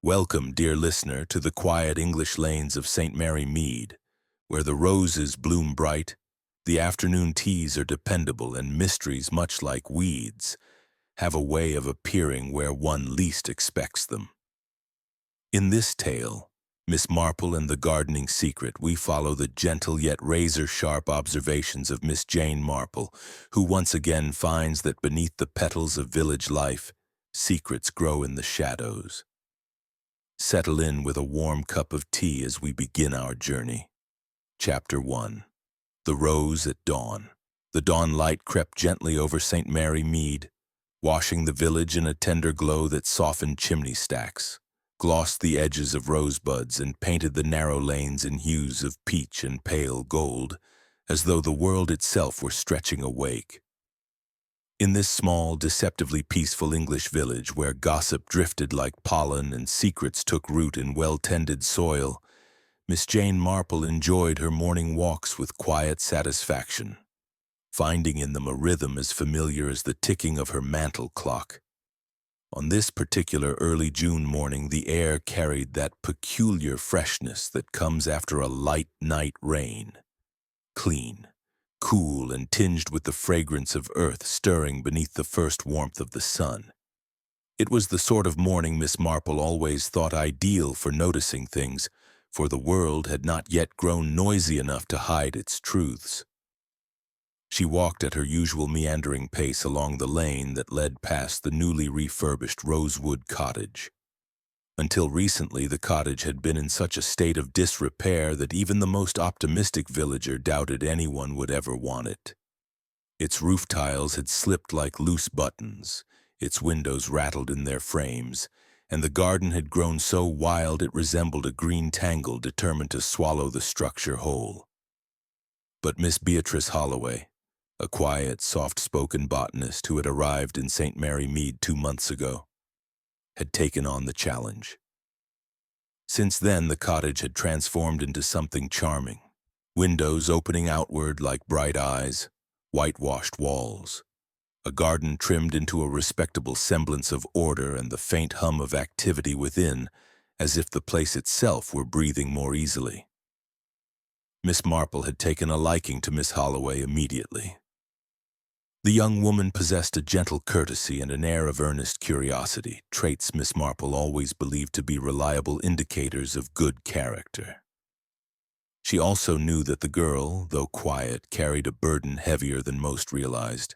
Welcome, dear listener, to the quiet English lanes of St. Mary Mead, where the roses bloom bright, the afternoon teas are dependable, and mysteries, much like weeds, have a way of appearing where one least expects them. In this tale, Miss Marple and the Gardening Secret, we follow the gentle yet razor-sharp observations of Miss Jane Marple, who once again finds that beneath the petals of village life, secrets grow in the shadows. Settle in with a warm cup of tea as we begin our journey. Chapter 1. The Rose at Dawn. The dawn light crept gently over St. Mary Mead, washing the village in a tender glow that softened chimney stacks, glossed the edges of rosebuds, and painted the narrow lanes in hues of peach and pale gold, as though the world itself were stretching awake. In this small, deceptively peaceful English village where gossip drifted like pollen and secrets took root in well-tended soil, Miss Jane Marple enjoyed her morning walks with quiet satisfaction, finding in them a rhythm as familiar as the ticking of her mantel clock. On this particular early June morning, the air carried that peculiar freshness that comes after a light night rain. Clean, cool, and tinged with the fragrance of earth stirring beneath the first warmth of the sun. It was the sort of morning Miss Marple always thought ideal for noticing things, for the world had not yet grown noisy enough to hide its truths. She walked at her usual meandering pace along the lane that led past the newly refurbished Rosewood cottage. Until recently, the cottage had been in such a state of disrepair that even the most optimistic villager doubted anyone would ever want it. Its roof tiles had slipped like loose buttons, its windows rattled in their frames, and the garden had grown so wild it resembled a green tangle determined to swallow the structure whole. But Miss Beatrice Holloway, a quiet, soft-spoken botanist who had arrived in St. Mary Mead 2 months ago, had taken on the challenge. Since then, the cottage had transformed into something charming, windows opening outward like bright eyes, whitewashed walls, a garden trimmed into a respectable semblance of order, and the faint hum of activity within, as if the place itself were breathing more easily. Miss Marple had taken a liking to Miss Holloway immediately. The young woman possessed a gentle courtesy and an air of earnest curiosity, traits Miss Marple always believed to be reliable indicators of good character. She also knew that the girl, though quiet, carried a burden heavier than most realized,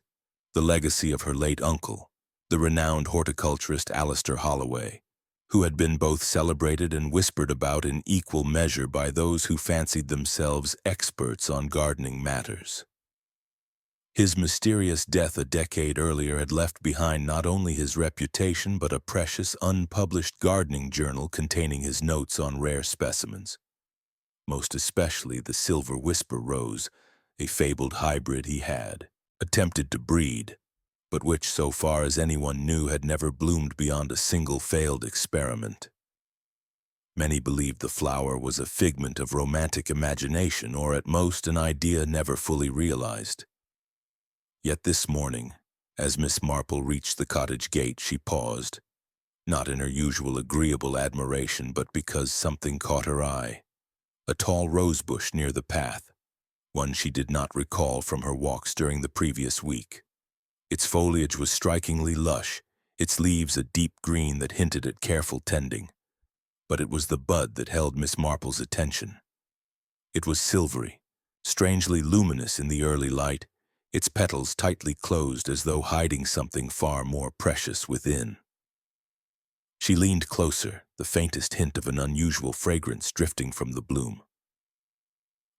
the legacy of her late uncle, the renowned horticulturist Alistair Holloway, who had been both celebrated and whispered about in equal measure by those who fancied themselves experts on gardening matters. His mysterious death a decade earlier had left behind not only his reputation but a precious unpublished gardening journal containing his notes on rare specimens, most especially the silver whisper rose, a fabled hybrid he had attempted to breed, but which, so far as anyone knew, had never bloomed beyond a single failed experiment. Many believed the flower was a figment of romantic imagination, or at most an idea never fully realized. Yet this morning, as Miss Marple reached the cottage gate, she paused, not in her usual agreeable admiration, but because something caught her eye. A tall rosebush near the path, one she did not recall from her walks during the previous week. Its foliage was strikingly lush, its leaves a deep green that hinted at careful tending. But it was the bud that held Miss Marple's attention. It was silvery, strangely luminous in the early light, its petals tightly closed as though hiding something far more precious within. She leaned closer, the faintest hint of an unusual fragrance drifting from the bloom.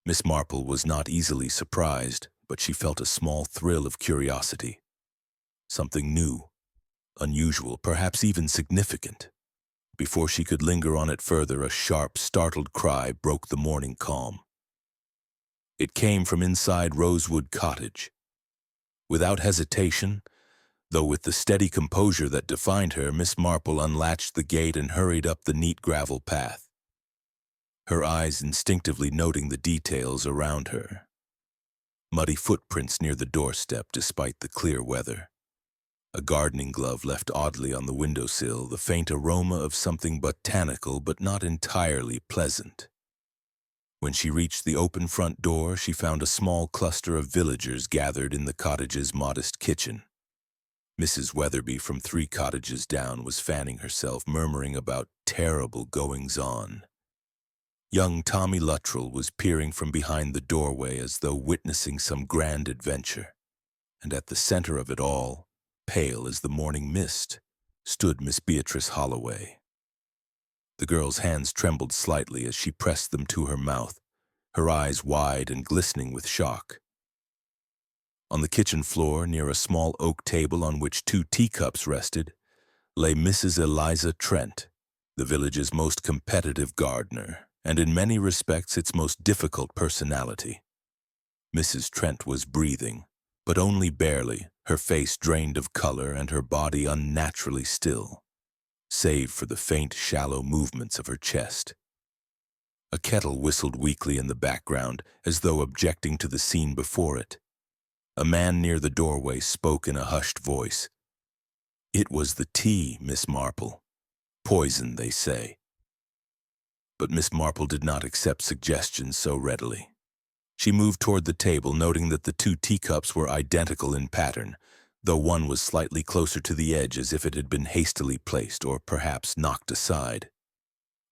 Miss Marple was not easily surprised, but she felt a small thrill of curiosity. Something new, unusual, perhaps even significant. Before she could linger on it further, a sharp, startled cry broke the morning calm. It came from inside Rosewood Cottage. Without hesitation, though with the steady composure that defined her, Miss Marple unlatched the gate and hurried up the neat gravel path, her eyes instinctively noting the details around her. Muddy footprints near the doorstep despite the clear weather. A gardening glove left oddly on the windowsill, the faint aroma of something botanical but not entirely pleasant. When she reached the open front door, she found a small cluster of villagers gathered in the cottage's modest kitchen. Mrs. Weatherby from 3 cottages down was fanning herself, murmuring about terrible goings-on. Young Tommy Luttrell was peering from behind the doorway as though witnessing some grand adventure. And at the center of it all, pale as the morning mist, stood Miss Beatrice Holloway. The girl's hands trembled slightly as she pressed them to her mouth, her eyes wide and glistening with shock. On the kitchen floor, near a small oak table on which 2 teacups rested, lay Mrs. Eliza Trent, the village's most competitive gardener, and in many respects its most difficult personality. Mrs. Trent was breathing, but only barely, her face drained of color and her body unnaturally still, save for the faint, shallow movements of her chest. A kettle whistled weakly in the background, as though objecting to the scene before it. A man near the doorway spoke in a hushed voice. "It was the tea, Miss Marple. Poison, they say." But Miss Marple did not accept suggestions so readily. She moved toward the table, noting that the 2 teacups were identical in pattern, though one was slightly closer to the edge as if it had been hastily placed or perhaps knocked aside.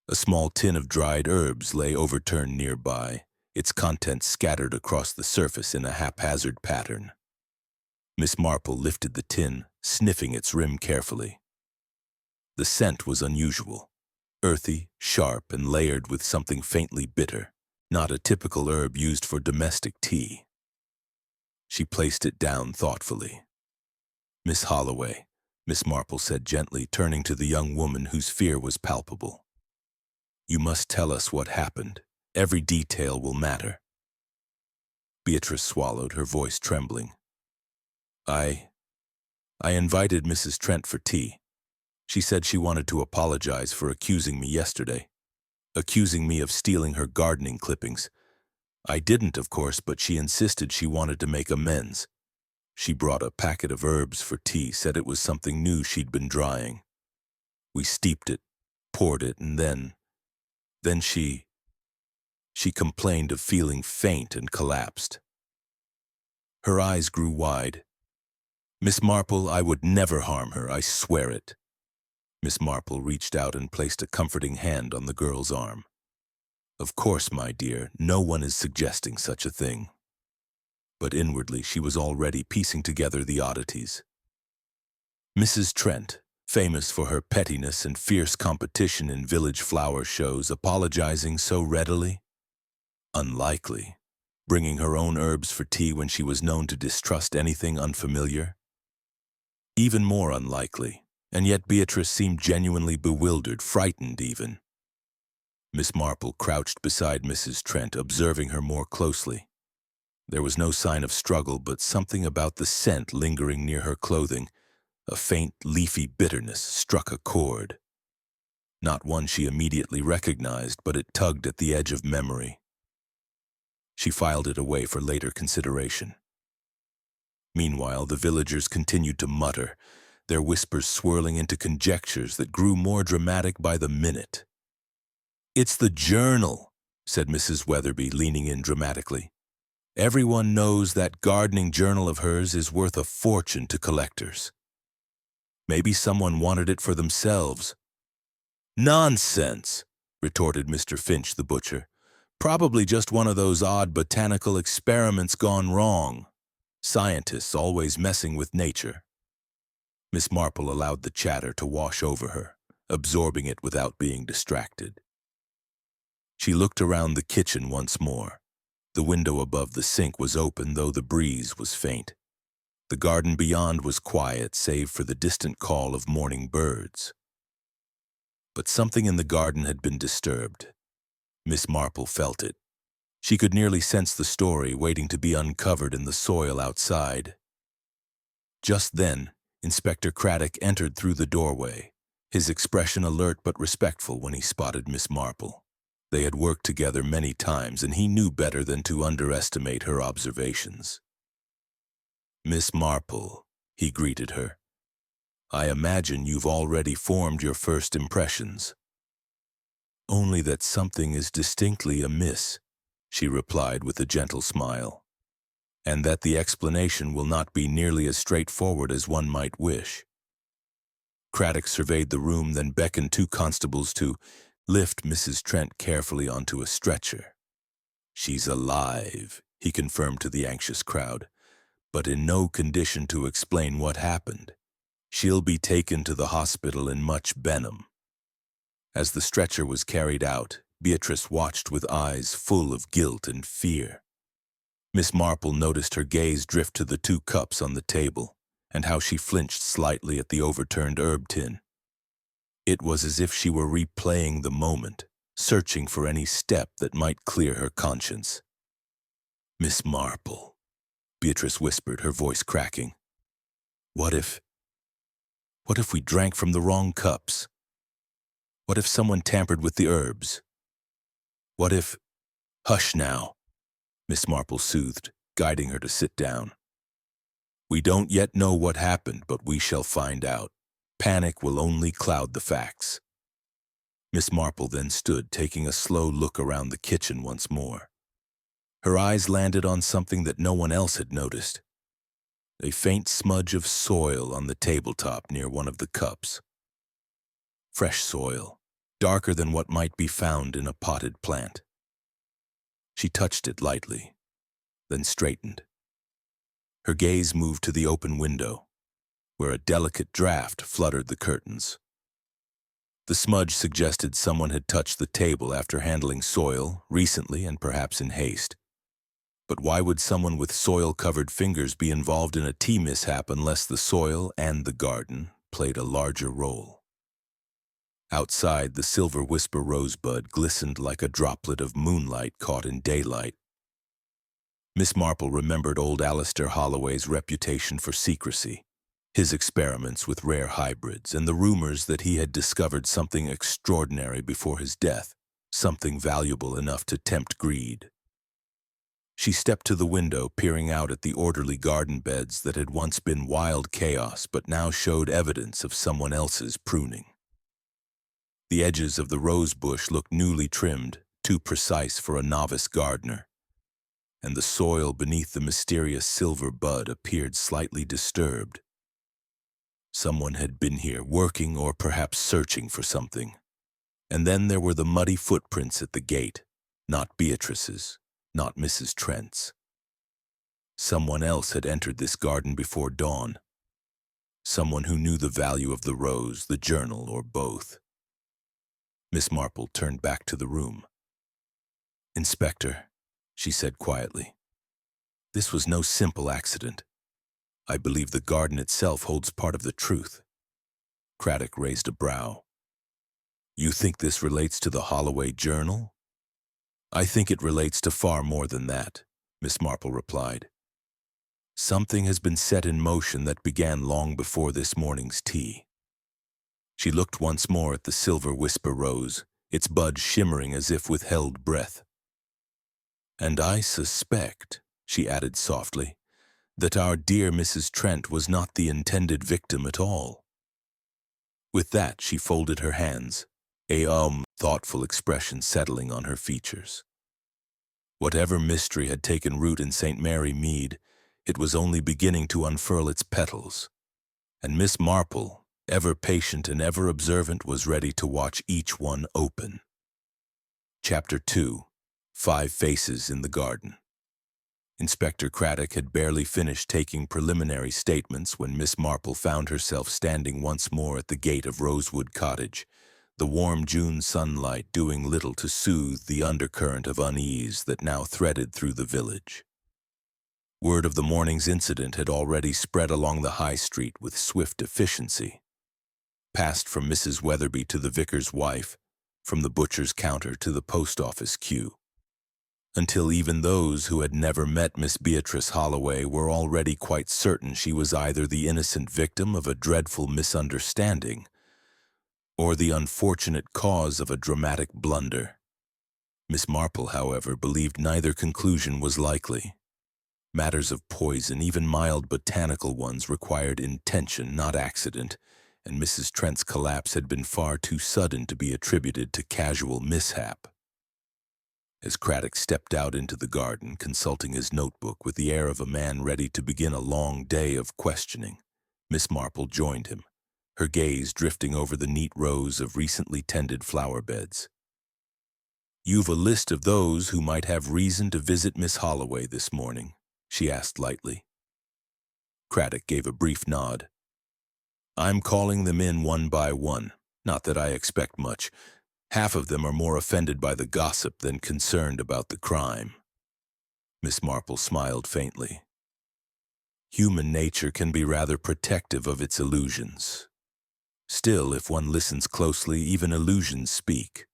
A small tin of dried herbs lay overturned nearby, its contents scattered across the surface in a haphazard pattern. Miss Marple lifted the tin, sniffing its rim carefully. The scent was unusual, earthy, sharp, and layered with something faintly bitter, not a typical herb used for domestic tea. She placed it down thoughtfully. "Miss Holloway," Miss Marple said gently, turning to the young woman whose fear was palpable. "You must tell us what happened. Every detail will matter." Beatrice swallowed, her voice trembling. I invited Mrs. Trent for tea. She said she wanted to apologize for accusing me yesterday, accusing me of stealing her gardening clippings. I didn't, of course, but she insisted she wanted to make amends. She brought a packet of herbs for tea, said it was something new she'd been drying. We steeped it, poured it, and then she complained of feeling faint and collapsed. Her eyes grew wide. "Miss Marple, I would never harm her, I swear it." Miss Marple reached out and placed a comforting hand on the girl's arm. "Of course, my dear, no one is suggesting such a thing." But inwardly she was already piecing together the oddities. Mrs. Trent, famous for her pettiness and fierce competition in village flower shows, apologizing so readily? Unlikely. Bringing her own herbs for tea when she was known to distrust anything unfamiliar? Even more unlikely, and yet Beatrice seemed genuinely bewildered, frightened even. Miss Marple crouched beside Mrs. Trent, observing her more closely. There was no sign of struggle, but something about the scent lingering near her clothing, a faint, leafy bitterness, struck a chord. Not one she immediately recognized, but it tugged at the edge of memory. She filed it away for later consideration. Meanwhile, the villagers continued to mutter, their whispers swirling into conjectures that grew more dramatic by the minute. "It's the journal," said Mrs. Weatherby, leaning in dramatically. "Everyone knows that gardening journal of hers is worth a fortune to collectors. Maybe someone wanted it for themselves." "Nonsense," retorted Mr. Finch, the butcher. "Probably just one of those odd botanical experiments gone wrong. Scientists always messing with nature." Miss Marple allowed the chatter to wash over her, absorbing it without being distracted. She looked around the kitchen once more. The window above the sink was open, though the breeze was faint. The garden beyond was quiet, save for the distant call of morning birds. But something in the garden had been disturbed. Miss Marple felt it. She could nearly sense the story waiting to be uncovered in the soil outside. Just then, Inspector Craddock entered through the doorway, his expression alert but respectful when he spotted Miss Marple. They had worked together many times, and he knew better than to underestimate her observations. "Miss Marple," he greeted her, I imagine you've already formed your first impressions. Only that something is distinctly amiss, she replied with a gentle smile, and that the explanation will not be nearly as straightforward as one might wish. Craddock surveyed the room, then beckoned two constables to lift Mrs. Trent carefully onto a stretcher. She's alive, he confirmed to the anxious crowd, but in no condition to explain what happened. She'll be taken to the hospital in much Benham. As the stretcher was carried out, Beatrice watched with eyes full of guilt and fear. Miss Marple noticed her gaze drift to the two cups on the table, and how she flinched slightly at the overturned herb tin. It was as if she were replaying the moment, searching for any step that might clear her conscience. "Miss Marple," Beatrice whispered, her voice cracking. What if we drank from the wrong cups? What if someone tampered with the herbs? What if— Hush now, Miss Marple soothed, guiding her to sit down. We don't yet know what happened, but we shall find out. Panic will only cloud the facts. Miss Marple then stood, taking a slow look around the kitchen once more. Her eyes landed on something that no one else had noticed. A faint smudge of soil on the tabletop near one of the cups. Fresh soil, darker than what might be found in a potted plant. She touched it lightly, then straightened. Her gaze moved to the open window, where a delicate draft fluttered the curtains. The smudge suggested someone had touched the table after handling soil recently and perhaps in haste. But why would someone with soil-covered fingers be involved in a tea mishap unless the soil and the garden played a larger role? Outside, the silver whisper rosebud glistened like a droplet of moonlight caught in daylight. Miss Marple remembered old Alistair Holloway's reputation for secrecy, his experiments with rare hybrids, and the rumors that he had discovered something extraordinary before his death, something valuable enough to tempt greed. She stepped to the window, peering out at the orderly garden beds that had once been wild chaos but now showed evidence of someone else's pruning. The edges of the rose bush looked newly trimmed, too precise for a novice gardener, and the soil beneath the mysterious silver bud appeared slightly disturbed. Someone had been here working or perhaps searching for something. And then there were the muddy footprints at the gate, not Beatrice's, not Mrs. Trent's. Someone else had entered this garden before dawn. Someone who knew the value of the rose, the journal, or both. Miss Marple turned back to the room. "Inspector," she said quietly, "this was no simple accident. I believe the garden itself holds part of the truth." Craddock raised a brow. "You think this relates to the Holloway journal?" "I think it relates to far more than that," Miss Marple replied. "Something has been set in motion that began long before this morning's tea." She looked once more at the silver whisper rose, its bud shimmering as if with held breath. "And I suspect," she added softly, "that our dear Mrs. Trent was not the intended victim at all." With that, she folded her hands, a thoughtful expression settling on her features. Whatever mystery had taken root in St. Mary Mead, it was only beginning to unfurl its petals, and Miss Marple, ever patient and ever observant, was ready to watch each one open. Chapter 2. 5 Faces in the Garden. Inspector Craddock had barely finished taking preliminary statements when Miss Marple found herself standing once more at the gate of Rosewood Cottage, the warm June sunlight doing little to soothe the undercurrent of unease that now threaded through the village. Word of the morning's incident had already spread along the high street with swift efficiency, passed from Mrs. Weatherby to the vicar's wife, from the butcher's counter to the post office queue, until even those who had never met Miss Beatrice Holloway were already quite certain she was either the innocent victim of a dreadful misunderstanding or the unfortunate cause of a dramatic blunder. Miss Marple, however, believed neither conclusion was likely. Matters of poison, even mild botanical ones, required intention, not accident, and Mrs. Trent's collapse had been far too sudden to be attributed to casual mishap. As Craddock stepped out into the garden, consulting his notebook with the air of a man ready to begin a long day of questioning, Miss Marple joined him, her gaze drifting over the neat rows of recently tended flower beds. "You've a list of those who might have reason to visit Miss Holloway this morning?" she asked lightly. Craddock gave a brief nod. "I'm calling them in one by one. Not that I expect much. Half of them are more offended by the gossip than concerned about the crime." Miss Marple smiled faintly. "Human nature can be rather protective of its illusions. Still, if one listens closely, even illusions speak."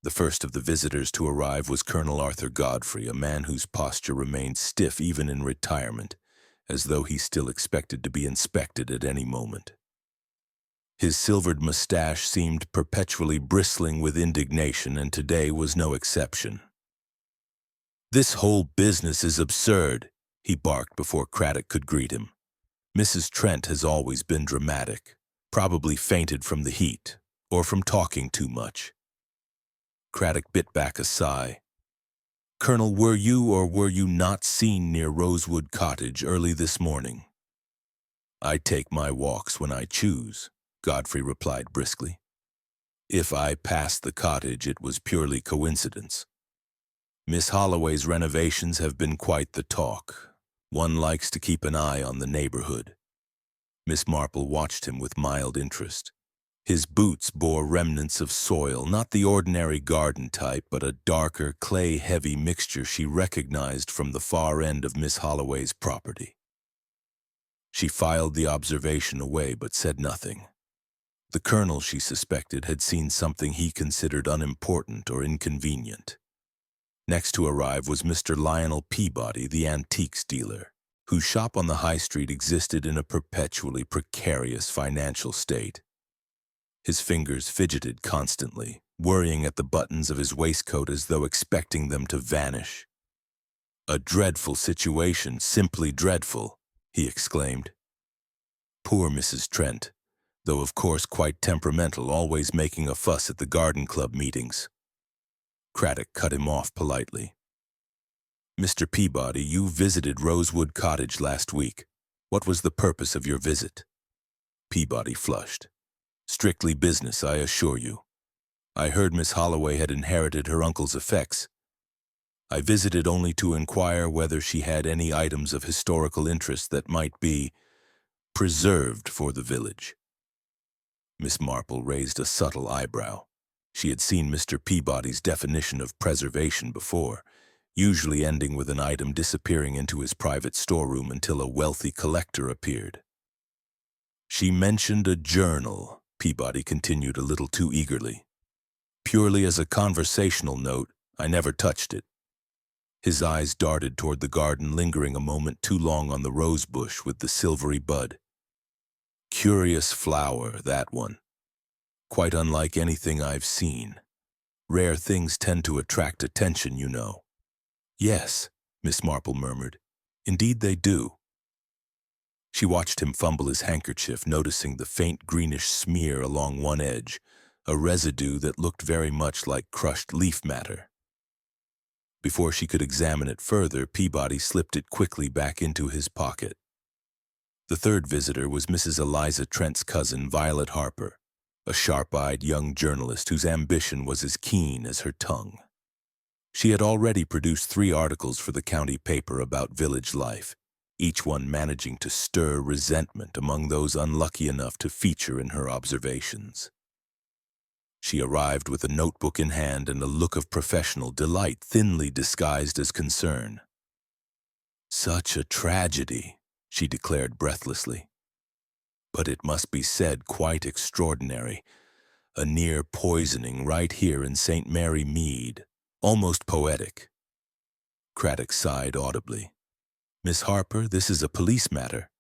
The first of the visitors to arrive was Colonel Arthur Godfrey, a man whose posture remained stiff even in retirement, as though he still expected to be inspected at any moment. His silvered mustache seemed perpetually bristling with indignation, and today was no exception. "This whole business is absurd," he barked before Craddock could greet him. "Mrs. Trent has always been dramatic, probably fainted from the heat, or from talking too much." Craddock bit back a sigh. "Colonel, were you or were you not seen near Rosewood Cottage early this morning?" "I take my walks when I choose," Godfrey replied briskly. "If I passed the cottage, it was purely coincidence. Miss Holloway's renovations have been quite the talk. One likes to keep an eye on the neighborhood." Miss Marple watched him with mild interest. His boots bore remnants of soil, not the ordinary garden type, but a darker, clay-heavy mixture she recognized from the far end of Miss Holloway's property. She filed the observation away, but said nothing. The colonel, she suspected, had seen something he considered unimportant or inconvenient. Next to arrive was Mr. Lionel Peabody, the antiques dealer, whose shop on the High Street existed in a perpetually precarious financial state. His fingers fidgeted constantly, worrying at the buttons of his waistcoat as though expecting them to vanish. "A dreadful situation, simply dreadful," he exclaimed. "Poor Mrs. Trent, though of course quite temperamental, always making a fuss at the garden club meetings." Craddock cut him off politely. "Mr. Peabody, you visited Rosewood Cottage last week. What was the purpose of your visit?" Peabody flushed. "Strictly business, I assure you. I heard Miss Holloway had inherited her uncle's effects. I visited only to inquire whether she had any items of historical interest that might be preserved for the village." Miss Marple raised a subtle eyebrow. She had seen Mr. Peabody's definition of preservation before, usually ending with an item disappearing into his private storeroom until a wealthy collector appeared. "She mentioned a journal," Peabody continued a little too eagerly. "Purely as a conversational note, I never touched it." His eyes darted toward the garden, lingering a moment too long on the rose bush with the silvery bud. "Curious flower, that one. Quite unlike anything I've seen. Rare things tend to attract attention, you know." "Yes," Miss Marple murmured. "Indeed they do." She watched him fumble his handkerchief, noticing the faint greenish smear along one edge, a residue that looked very much like crushed leaf matter. Before she could examine it further, Peabody slipped it quickly back into his pocket. The third visitor was Mrs. Eliza Trent's cousin, Violet Harper, a sharp-eyed young journalist whose ambition was as keen as her tongue. She had already produced 3 articles for the county paper about village life, each one managing to stir resentment among those unlucky enough to feature in her observations. She arrived with a notebook in hand and a look of professional delight thinly disguised as concern. "Such a tragedy," she declared breathlessly. "But it must be said quite extraordinary. A near poisoning right here in St. Mary Mead. Almost poetic." Craddock sighed audibly. "Miss Harper, this is a police matter."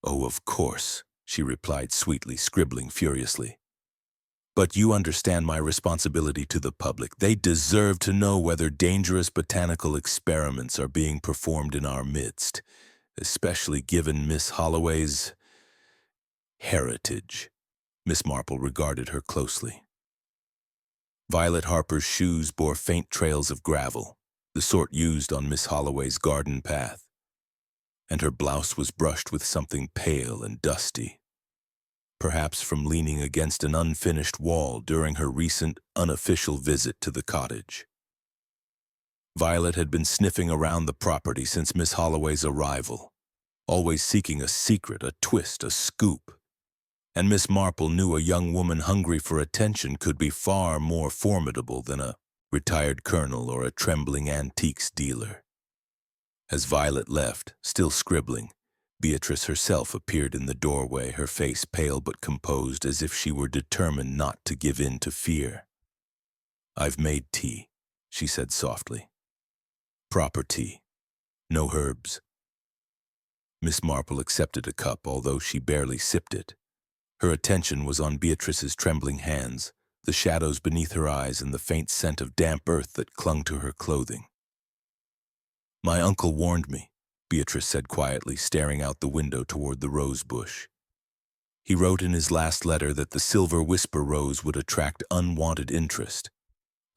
"Oh, of course," she replied sweetly, scribbling furiously. "But you understand my responsibility to the public. They deserve to know whether dangerous botanical experiments are being performed in our midst, especially given Miss Holloway's—" Heritage. Miss Marple regarded her closely. Violet Harper's shoes bore faint trails of gravel, the sort used on Miss Holloway's garden path, and her blouse was brushed with something pale and dusty, perhaps from leaning against an unfinished wall during her recent unofficial visit to the cottage. Violet had been sniffing around the property since Miss Holloway's arrival, always seeking a secret, a twist, a scoop. And Miss Marple knew a young woman hungry for attention could be far more formidable than a retired colonel or a trembling antiques dealer. As Violet left, still scribbling, Beatrice herself appeared in the doorway, her face pale but composed, as if she were determined not to give in to fear. "I've made tea," she said softly. "Proper tea. No herbs." Miss Marple accepted a cup, although she barely sipped it. Her attention was on Beatrice's trembling hands, the shadows beneath her eyes, and the faint scent of damp earth that clung to her clothing. "My uncle warned me," Beatrice said quietly, staring out the window toward the rose bush. "He wrote in his last letter that the silver whisper rose would attract unwanted interest.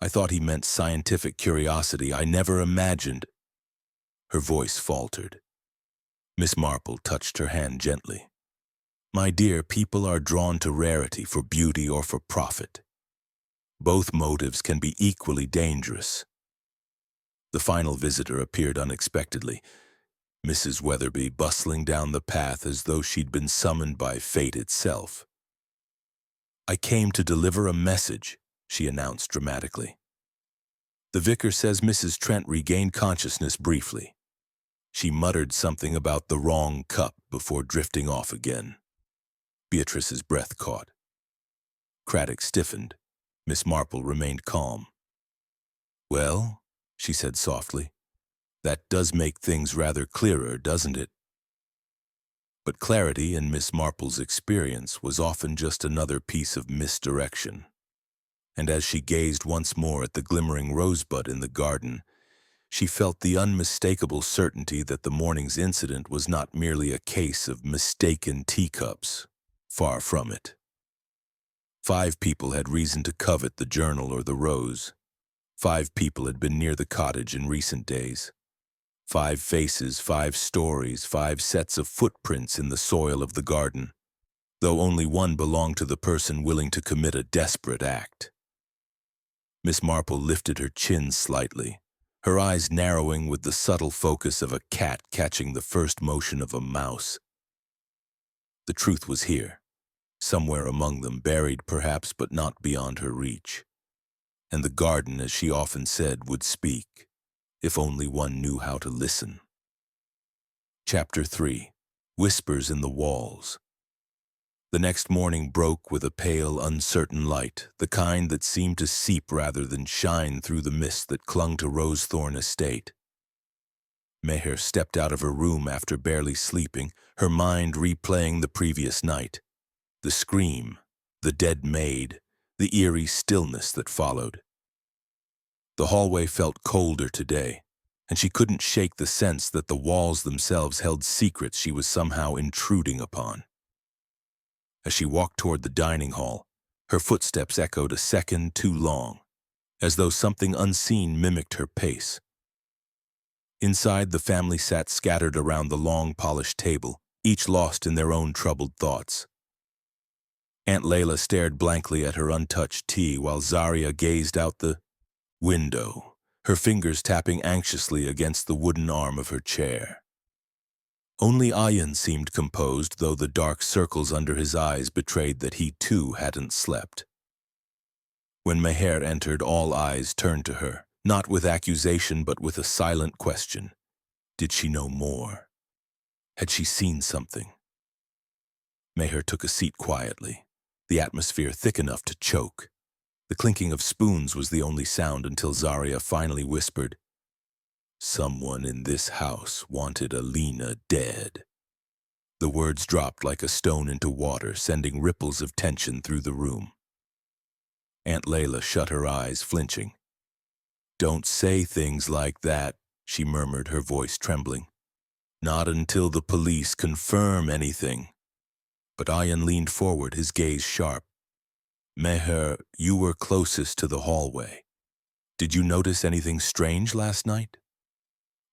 I thought he meant scientific curiosity. I never imagined—" Her voice faltered. Miss Marple touched her hand gently. "My dear, people are drawn to rarity for beauty or for profit. Both motives can be equally dangerous." The final visitor appeared unexpectedly, Mrs. Weatherby bustling down the path as though she'd been summoned by fate itself. "I came to deliver a message," she announced dramatically. "The vicar says Mrs. Trent regained consciousness briefly. She muttered something about the wrong cup before drifting off again." Beatrice's breath caught. Craddock stiffened. Miss Marple remained calm. "Well," she said softly, "that does make things rather clearer, doesn't it?" But clarity, in Miss Marple's experience, was often just another piece of misdirection. And as she gazed once more at the glimmering rosebud in the garden, she felt the unmistakable certainty that the morning's incident was not merely a case of mistaken teacups. Far from it. 5 people had reason to covet the journal or the rose. 5 people had been near the cottage in recent days. 5 faces, 5 stories, 5 sets of footprints in the soil of the garden, though only one belonged to the person willing to commit a desperate act. Miss Marple lifted her chin slightly, her eyes narrowing with the subtle focus of a cat catching the first motion of a mouse. The truth was here, somewhere among them, buried perhaps, but not beyond her reach. And the garden, as she often said, would speak, if only one knew how to listen. Chapter 3. Whispers in the Walls. The next morning broke with a pale, uncertain light, the kind that seemed to seep rather than shine through the mist that clung to Rosethorn Estate. Meher stepped out of her room after barely sleeping, her mind replaying the previous night. The scream, the dead maid, the eerie stillness that followed. The hallway felt colder today, and she couldn't shake the sense that the walls themselves held secrets she was somehow intruding upon. As she walked toward the dining hall, her footsteps echoed a second too long, as though something unseen mimicked her pace. Inside, the family sat scattered around the long, polished table, each lost in their own troubled thoughts. Aunt Layla stared blankly at her untouched tea while Zaria gazed out the window, her fingers tapping anxiously against the wooden arm of her chair. Only Ayan seemed composed, though the dark circles under his eyes betrayed that he too hadn't slept. When Meher entered, all eyes turned to her, not with accusation but with a silent question. Did she know more? Had she seen something? Meher took a seat quietly, the atmosphere thick enough to choke. The clinking of spoons was the only sound until Zaria finally whispered, "Someone in this house wanted Alina dead." The words dropped like a stone into water, sending ripples of tension through the room. Aunt Layla shut her eyes, flinching. "Don't say things like that," she murmured, her voice trembling. "Not until the police confirm anything." But Ian leaned forward, his gaze sharp. Meher, you were closest to the hallway. Did you notice anything strange last night?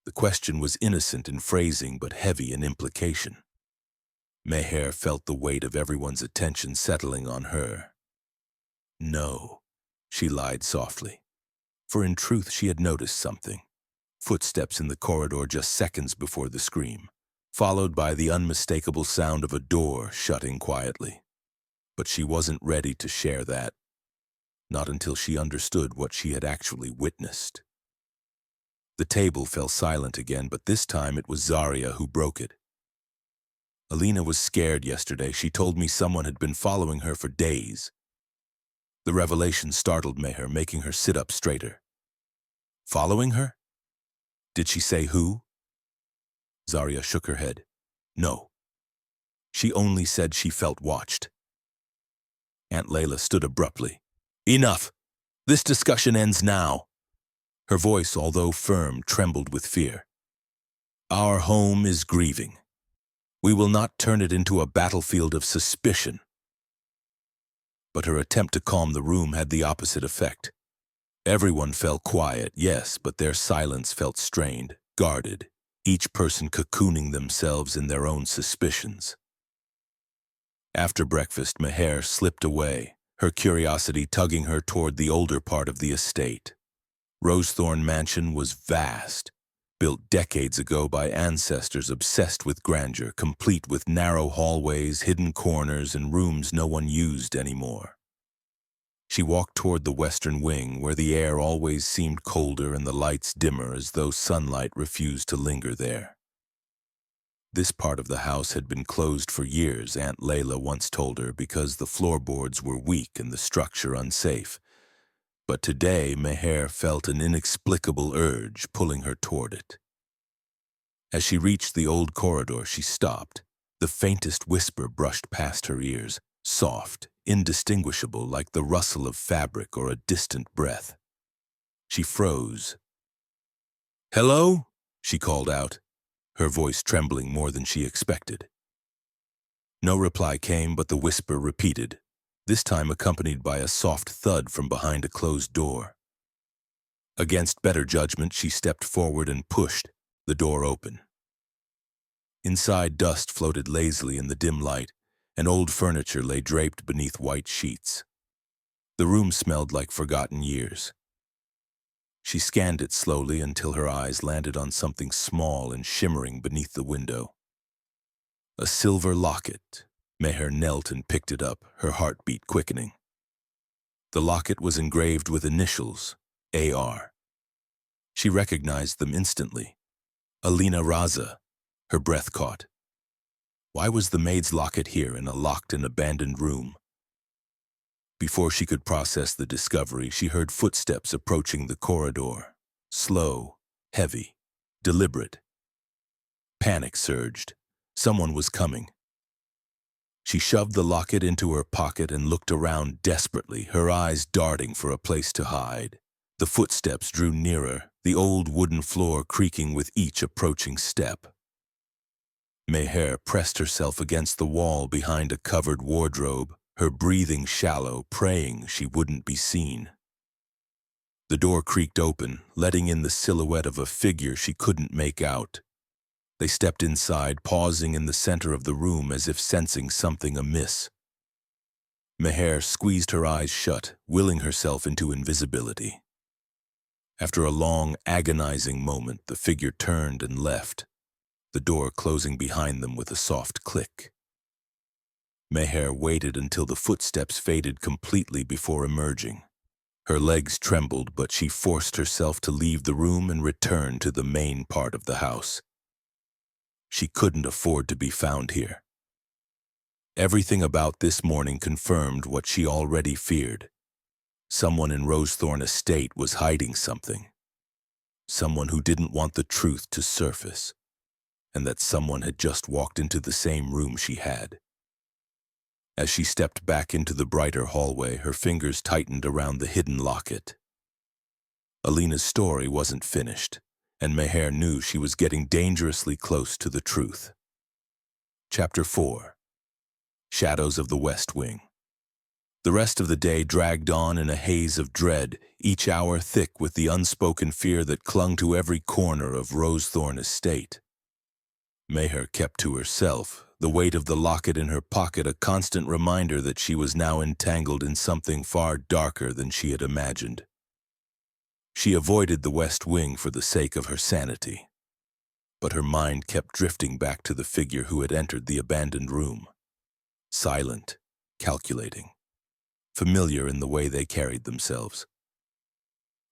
The question was innocent in phrasing but heavy in implication. Meher felt the weight of everyone's attention settling on her. No, she lied softly, for in truth she had noticed something. Footsteps in the corridor just seconds before the scream, followed by the unmistakable sound of a door shutting quietly. But she wasn't ready to share that, not until she understood what she had actually witnessed. The table fell silent again, but this time it was Zarya who broke it. Alina was scared yesterday. She told me someone had been following her for days. The revelation startled Meher, making her sit up straighter. Following her? Did she say who? Zarya shook her head. No. She only said she felt watched. Aunt Layla stood abruptly. Enough! This discussion ends now. Her voice, although firm, trembled with fear. Our home is grieving. We will not turn it into a battlefield of suspicion. But her attempt to calm the room had the opposite effect. Everyone fell quiet, yes, but their silence felt strained, guarded, each person cocooning themselves in their own suspicions. After breakfast, Meher slipped away, her curiosity tugging her toward the older part of the estate. Rosethorn Mansion was vast, built decades ago by ancestors obsessed with grandeur, complete with narrow hallways, hidden corners, and rooms no one used anymore. She walked toward the western wing, where the air always seemed colder and the lights dimmer, as though sunlight refused to linger there. This part of the house had been closed for years, Aunt Layla once told her, because the floorboards were weak and the structure unsafe. But today, Meher felt an inexplicable urge pulling her toward it. As she reached the old corridor, she stopped. The faintest whisper brushed past her ears, soft, indistinguishable, like the rustle of fabric or a distant breath. She froze. "Hello?" she called out, her voice trembling more than she expected. No reply came, but the whisper repeated, this time accompanied by a soft thud from behind a closed door. Against better judgment, she stepped forward and pushed the door open. Inside, dust floated lazily in the dim light, and old furniture lay draped beneath white sheets. The room smelled like forgotten years. She scanned it slowly until her eyes landed on something small and shimmering beneath the window. A silver locket. Meher knelt and picked it up, her heartbeat quickening. The locket was engraved with initials, A.R. She recognized them instantly. Alina Raza. Her breath caught. Why was the maid's locket here in a locked and abandoned room? Before she could process the discovery, she heard footsteps approaching the corridor. Slow, heavy, deliberate. Panic surged. Someone was coming. She shoved the locket into her pocket and looked around desperately, her eyes darting for a place to hide. The footsteps drew nearer, the old wooden floor creaking with each approaching step. Meher pressed herself against the wall behind a covered wardrobe, her breathing shallow, praying she wouldn't be seen. The door creaked open, letting in the silhouette of a figure she couldn't make out. They stepped inside, pausing in the center of the room as if sensing something amiss. Meher squeezed her eyes shut, willing herself into invisibility. After a long, agonizing moment, the figure turned and left, the door closing behind them with a soft click. Meher waited until the footsteps faded completely before emerging. Her legs trembled, but she forced herself to leave the room and return to the main part of the house. She couldn't afford to be found here. Everything about this morning confirmed what she already feared. Someone in Rosethorn Estate was hiding something. Someone who didn't want the truth to surface, and that someone had just walked into the same room she had. As she stepped back into the brighter hallway, her fingers tightened around the hidden locket. Alina's story wasn't finished, and Meher knew she was getting dangerously close to the truth. Chapter 4. Shadows of the West Wing. The rest of the day dragged on in a haze of dread, each hour thick with the unspoken fear that clung to every corner of Rosethorn Estate. Meher kept to herself, the weight of the locket in her pocket a constant reminder that she was now entangled in something far darker than she had imagined. She avoided the West Wing for the sake of her sanity, but her mind kept drifting back to the figure who had entered the abandoned room. Silent, calculating, familiar in the way they carried themselves.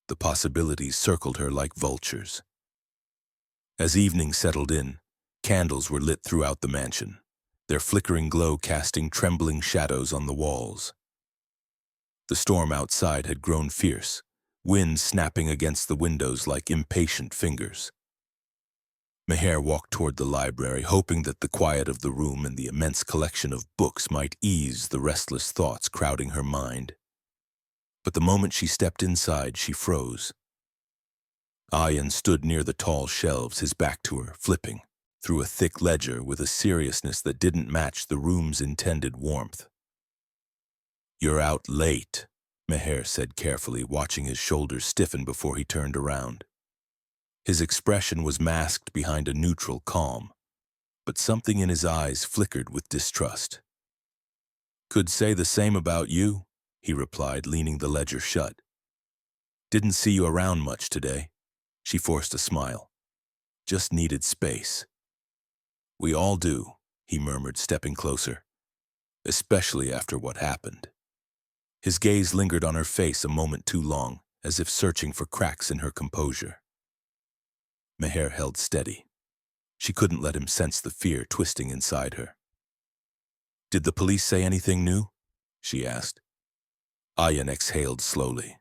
The possibilities circled her like vultures. As evening settled in, candles were lit throughout the mansion, their flickering glow casting trembling shadows on the walls. The storm outside had grown fierce, wind snapping against the windows like impatient fingers. Meher walked toward the library, hoping that the quiet of the room and the immense collection of books might ease the restless thoughts crowding her mind. But the moment she stepped inside, she froze. Ayan stood near the tall shelves, his back to her, flipping through a thick ledger with a seriousness that didn't match the room's intended warmth. "You're out late," Meher said carefully, watching his shoulders stiffen before he turned around. His expression was masked behind a neutral calm, but something in his eyes flickered with distrust. "Could say the same about you," he replied, leaning the ledger shut. "Didn't see you around much today." She forced a smile. "Just needed space." "We all do," he murmured, stepping closer. "Especially after what happened." His gaze lingered on her face a moment too long, as if searching for cracks in her composure. Meher held steady. She couldn't let him sense the fear twisting inside her. "Did the police say anything new?" she asked. Ayan exhaled slowly.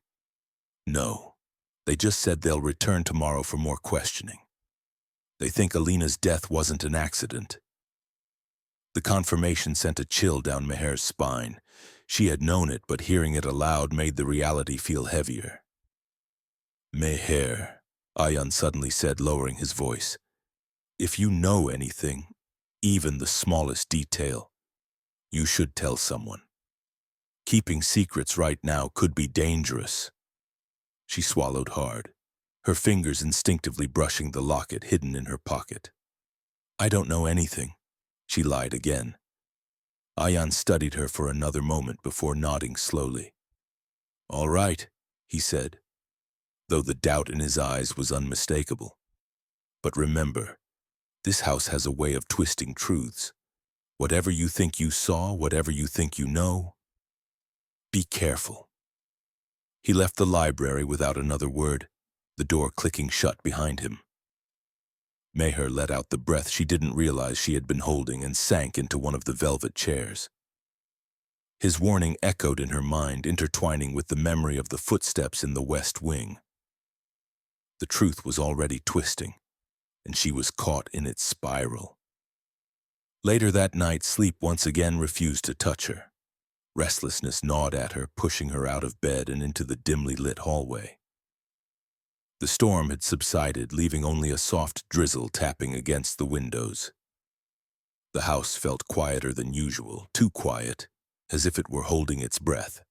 "No. They just said they'll return tomorrow for more questioning. They think Alina's death wasn't an accident." The confirmation sent a chill down Meher's spine. She had known it, but hearing it aloud made the reality feel heavier. "Meher," Ayan suddenly said, lowering his voice, "if you know anything, even the smallest detail, you should tell someone. Keeping secrets right now could be dangerous." She swallowed hard, her fingers instinctively brushing the locket hidden in her pocket. "I don't know anything," she lied again. Ayan studied her for another moment before nodding slowly. "All right," he said, though the doubt in his eyes was unmistakable. "But remember, this house has a way of twisting truths. Whatever you think you saw, whatever you think you know, be careful." He left the library without another word, the door clicking shut behind him. Meher let out the breath she didn't realize she had been holding and sank into one of the velvet chairs. His warning echoed in her mind, intertwining with the memory of the footsteps in the West Wing. The truth was already twisting, and she was caught in its spiral. Later that night, sleep once again refused to touch her. Restlessness gnawed at her, pushing her out of bed and into the dimly lit hallway. The storm had subsided, leaving only a soft drizzle tapping against the windows. The house felt quieter than usual, too quiet, as if it were holding its breath.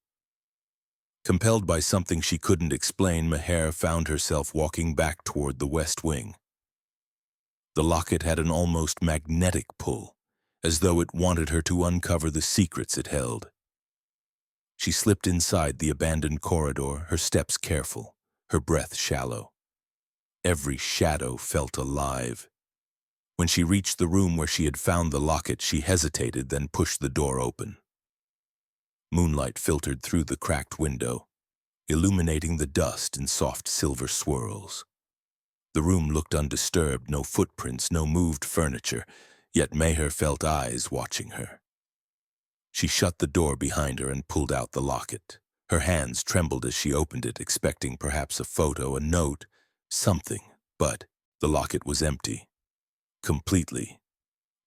Compelled by something she couldn't explain, Meher found herself walking back toward the West Wing. The locket had an almost magnetic pull, as though it wanted her to uncover the secrets it held. She slipped inside the abandoned corridor, her steps careful, her breath shallow. Every shadow felt alive. When she reached the room where she had found the locket, she hesitated, then pushed the door open. Moonlight filtered through the cracked window, illuminating the dust in soft silver swirls. The room looked undisturbed, no footprints, no moved furniture, yet Meher felt eyes watching her. She shut the door behind her and pulled out the locket. Her hands trembled as she opened it, expecting perhaps a photo, a note, something, but the locket was empty. Completely,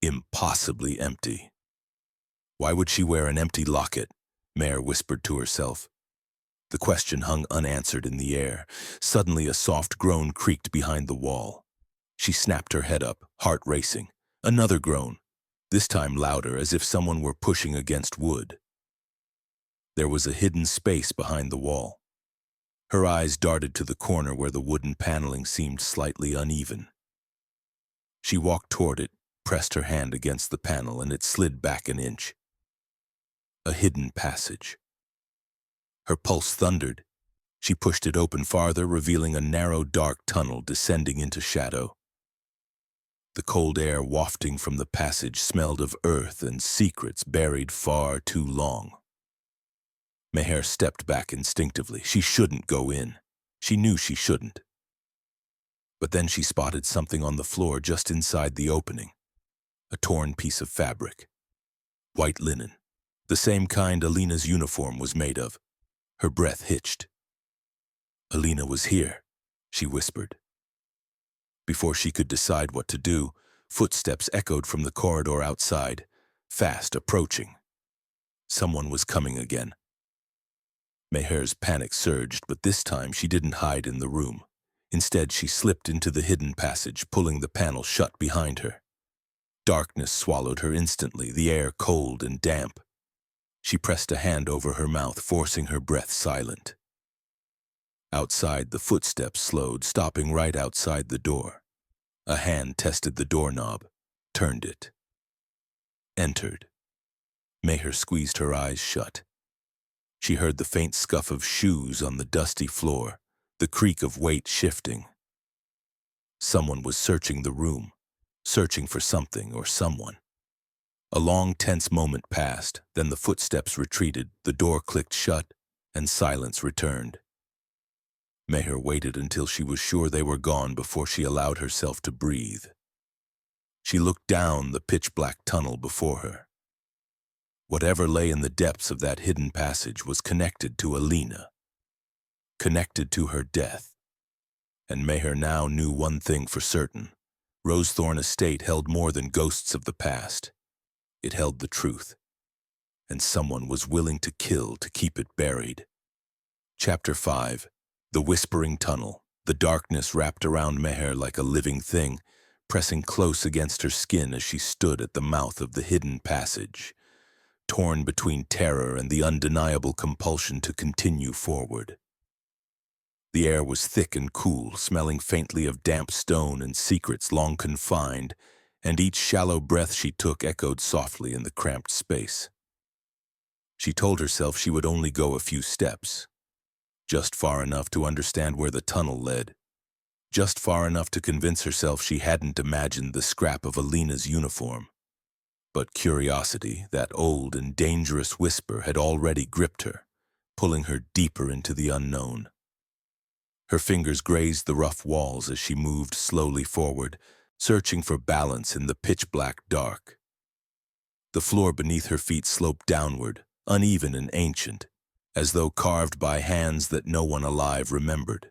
impossibly empty. Why would she wear an empty locket? Meher whispered to herself. The question hung unanswered in the air. Suddenly a soft groan creaked behind the wall. She snapped her head up, heart racing. Another groan. this time louder, as if someone were pushing against wood. There was a hidden space behind the wall. Her eyes darted to the corner where the wooden paneling seemed slightly uneven. She walked toward it, pressed her hand against the panel, and it slid back an inch. A hidden passage. Her pulse thundered. She pushed it open farther, revealing a narrow, dark tunnel descending into shadow. The cold air wafting from the passage smelled of earth and secrets buried far too long. Meher stepped back instinctively. She shouldn't go in. She knew she shouldn't. But then she spotted something on the floor just inside the opening. A torn piece of fabric. White linen. The same kind Alina's uniform was made of. Her breath hitched. Alina was here, she whispered. Before she could decide what to do, footsteps echoed from the corridor outside, fast approaching. Someone was coming again. Meher's panic surged, but this time she didn't hide in the room. Instead, she slipped into the hidden passage, pulling the panel shut behind her. Darkness swallowed her instantly, the air cold and damp. She pressed a hand over her mouth, forcing her breath silent. Outside, the footsteps slowed, stopping right outside the door. A hand tested the doorknob, turned it. Entered. Meher squeezed her eyes shut. She heard the faint scuff of shoes on the dusty floor, the creak of weight shifting. Someone was searching the room, searching for something or someone. A long, tense moment passed, then the footsteps retreated, the door clicked shut, and silence returned. Meher waited until she was sure they were gone before she allowed herself to breathe. She looked down the pitch-black tunnel before her. Whatever lay in the depths of that hidden passage was connected to Alina, connected to her death. And Meher now knew one thing for certain. Rosethorn Estate held more than ghosts of the past. It held the truth. And someone was willing to kill to keep it buried. Chapter 5. The Whispering Tunnel. The darkness wrapped around Meher like a living thing, pressing close against her skin as she stood at the mouth of the hidden passage, torn between terror and the undeniable compulsion to continue forward. The air was thick and cool, smelling faintly of damp stone and secrets long confined, and each shallow breath she took echoed softly in the cramped space. She told herself she would only go a few steps, just far enough to understand where the tunnel led, just far enough to convince herself she hadn't imagined the scrap of Alina's uniform. But curiosity, that old and dangerous whisper, had already gripped her, pulling her deeper into the unknown. Her fingers grazed the rough walls as she moved slowly forward, searching for balance in the pitch-black dark. The floor beneath her feet sloped downward, uneven and ancient, as though carved by hands that no one alive remembered.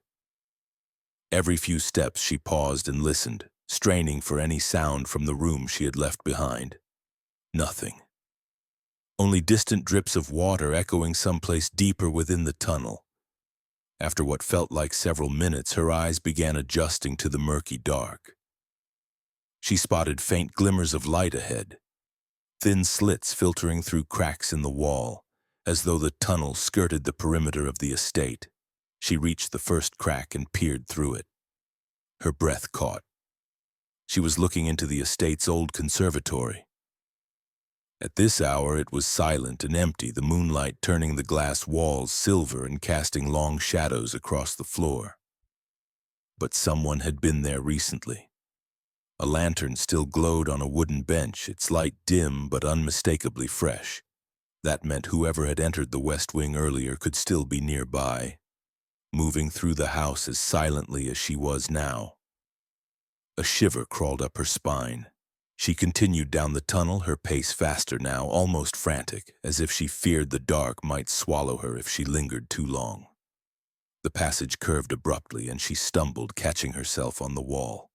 Every few steps she paused and listened, straining for any sound from the room she had left behind. Nothing. Only distant drips of water echoing someplace deeper within the tunnel. After what felt like several minutes, her eyes began adjusting to the murky dark. She spotted faint glimmers of light ahead, thin slits filtering through cracks in the wall, as though the tunnel skirted the perimeter of the estate. She reached the first crack and peered through it. Her breath caught. She was looking into the estate's old conservatory. At this hour it was silent and empty, the moonlight turning the glass walls silver and casting long shadows across the floor. But someone had been there recently. A lantern still glowed on a wooden bench, its light dim but unmistakably fresh. That meant whoever had entered the West Wing earlier could still be nearby, moving through the house as silently as she was now. A shiver crawled up her spine. She continued down the tunnel, her pace faster now, almost frantic, as if she feared the dark might swallow her if she lingered too long. The passage curved abruptly, and she stumbled, catching herself on the wall.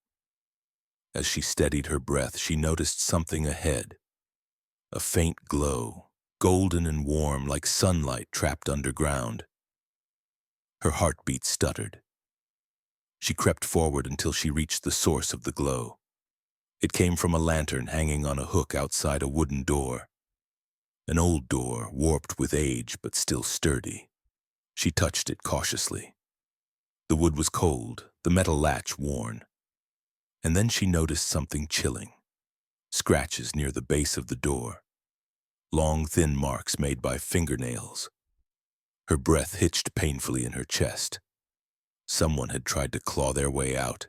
As she steadied her breath, she noticed something ahead. A faint glow, golden and warm like sunlight trapped underground. Her heartbeat stuttered. She crept forward until she reached the source of the glow. It came from a lantern hanging on a hook outside a wooden door. An old door, warped with age but still sturdy. She touched it cautiously. The wood was cold, the metal latch worn. And then she noticed something chilling. Scratches near the base of the door. Long, thin marks made by fingernails. Her breath hitched painfully in her chest. Someone had tried to claw their way out.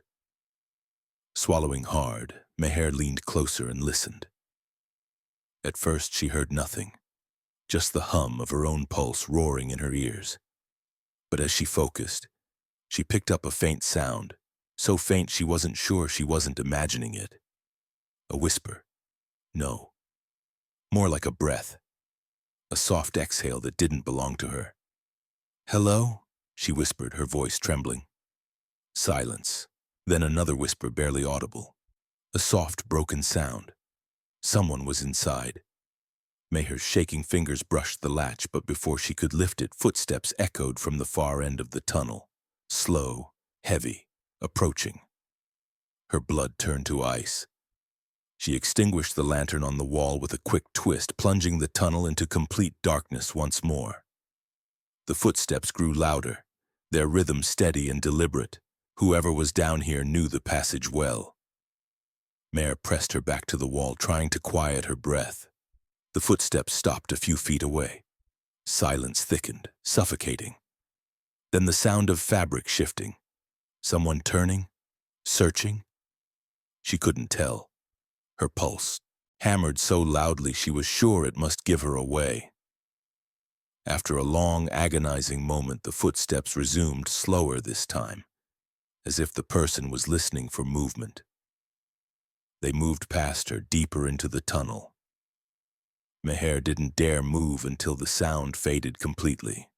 Swallowing hard, Meher leaned closer and listened. At first she heard nothing, just the hum of her own pulse roaring in her ears. But as she focused, she picked up a faint sound, so faint she wasn't sure she wasn't imagining it. A whisper. No. More like a breath. A soft exhale that didn't belong to her. "Hello?" she whispered, her voice trembling. Silence. Then another whisper barely audible. A soft, broken sound. Someone was inside. Meher's shaking fingers brushed the latch, but before she could lift it, footsteps echoed from the far end of the tunnel. Slow, heavy, approaching. Her blood turned to ice. She extinguished the lantern on the wall with a quick twist, plunging the tunnel into complete darkness once more. The footsteps grew louder, their rhythm steady and deliberate. Whoever was down here knew the passage well. Meher pressed her back to the wall, trying to quiet her breath. The footsteps stopped a few feet away. Silence thickened, suffocating. Then the sound of fabric shifting. Someone turning, searching. She couldn't tell. Her pulse hammered so loudly she was sure it must give her away. After a long, agonizing moment, the footsteps resumed, slower this time, as if the person was listening for movement. They moved past her, deeper into the tunnel. Meher didn't dare move until the sound faded completely.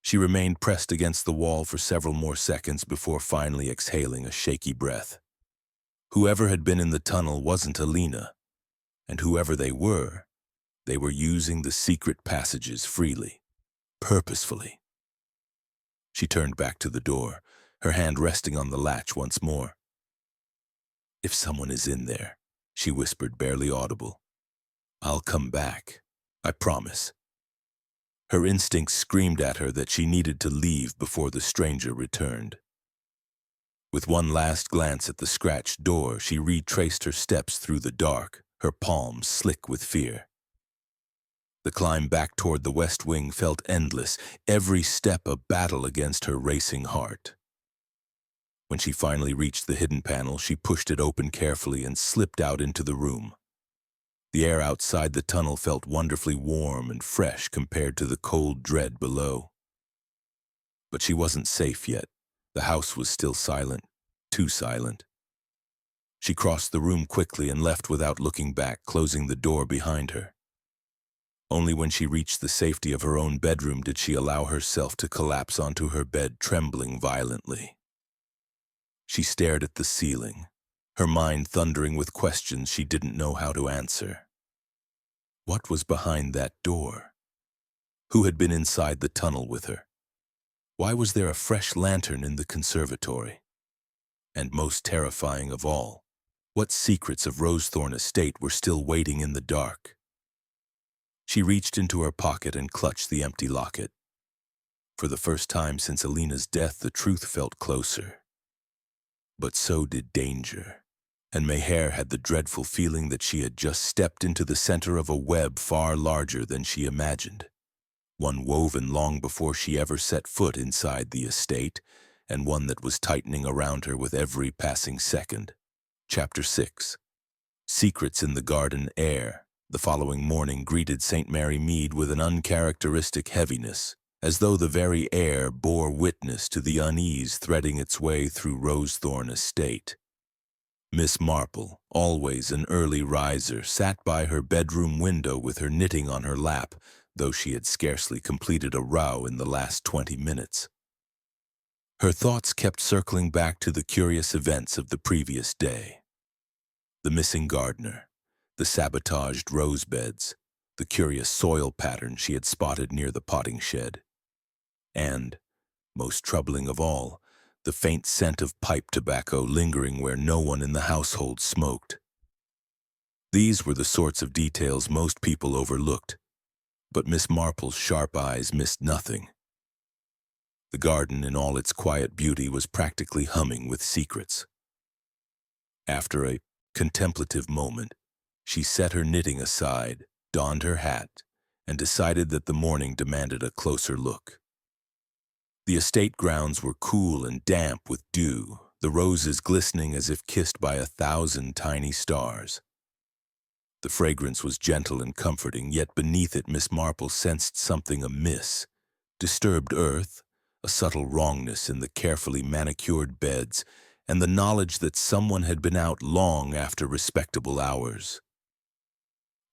She remained pressed against the wall for several more seconds before finally exhaling a shaky breath. Whoever had been in the tunnel wasn't Alina, and whoever they were using the secret passages freely, purposefully. She turned back to the door, her hand resting on the latch once more. "If someone is in there," she whispered, barely audible, "I'll come back. I promise." Her instincts screamed at her that she needed to leave before the stranger returned. With one last glance at the scratched door, she retraced her steps through the dark, her palms slick with fear. The climb back toward the west wing felt endless, every step a battle against her racing heart. When she finally reached the hidden panel, she pushed it open carefully and slipped out into the room. The air outside the tunnel felt wonderfully warm and fresh compared to the cold dread below. But she wasn't safe yet. The house was still silent, too silent. She crossed the room quickly and left without looking back, closing the door behind her. Only when she reached the safety of her own bedroom did she allow herself to collapse onto her bed, trembling violently. She stared at the ceiling, her mind thundering with questions she didn't know how to answer. What was behind that door? Who had been inside the tunnel with her? Why was there a fresh lantern in the conservatory? And most terrifying of all, what secrets of Rosethorn Estate were still waiting in the dark? She reached into her pocket and clutched the empty locket. For the first time since Alina's death, the truth felt closer. But so did danger, and Meher had the dreadful feeling that she had just stepped into the center of a web far larger than she imagined, one woven long before she ever set foot inside the estate, and one that was tightening around her with every passing second. Chapter 6. Secrets in the Garden Air. The following morning greeted St. Mary Mead with an uncharacteristic heaviness, as though the very air bore witness to the unease threading its way through Rosethorn Estate. Miss Marple, always an early riser, sat by her bedroom window with her knitting on her lap, though she had scarcely completed a row in the last 20 minutes. Her thoughts kept circling back to the curious events of the previous day. The missing gardener, the sabotaged rose beds, the curious soil pattern she had spotted near the potting shed. And, most troubling of all, the faint scent of pipe tobacco lingering where no one in the household smoked. These were the sorts of details most people overlooked, but Miss Marple's sharp eyes missed nothing. The garden in all its quiet beauty was practically humming with secrets. After a contemplative moment, she set her knitting aside, donned her hat, and decided that the morning demanded a closer look. The estate grounds were cool and damp with dew, the roses glistening as if kissed by 1,000 tiny stars. The fragrance was gentle and comforting, yet beneath it Miss Marple sensed something amiss. Disturbed earth, a subtle wrongness in the carefully manicured beds, and the knowledge that someone had been out long after respectable hours.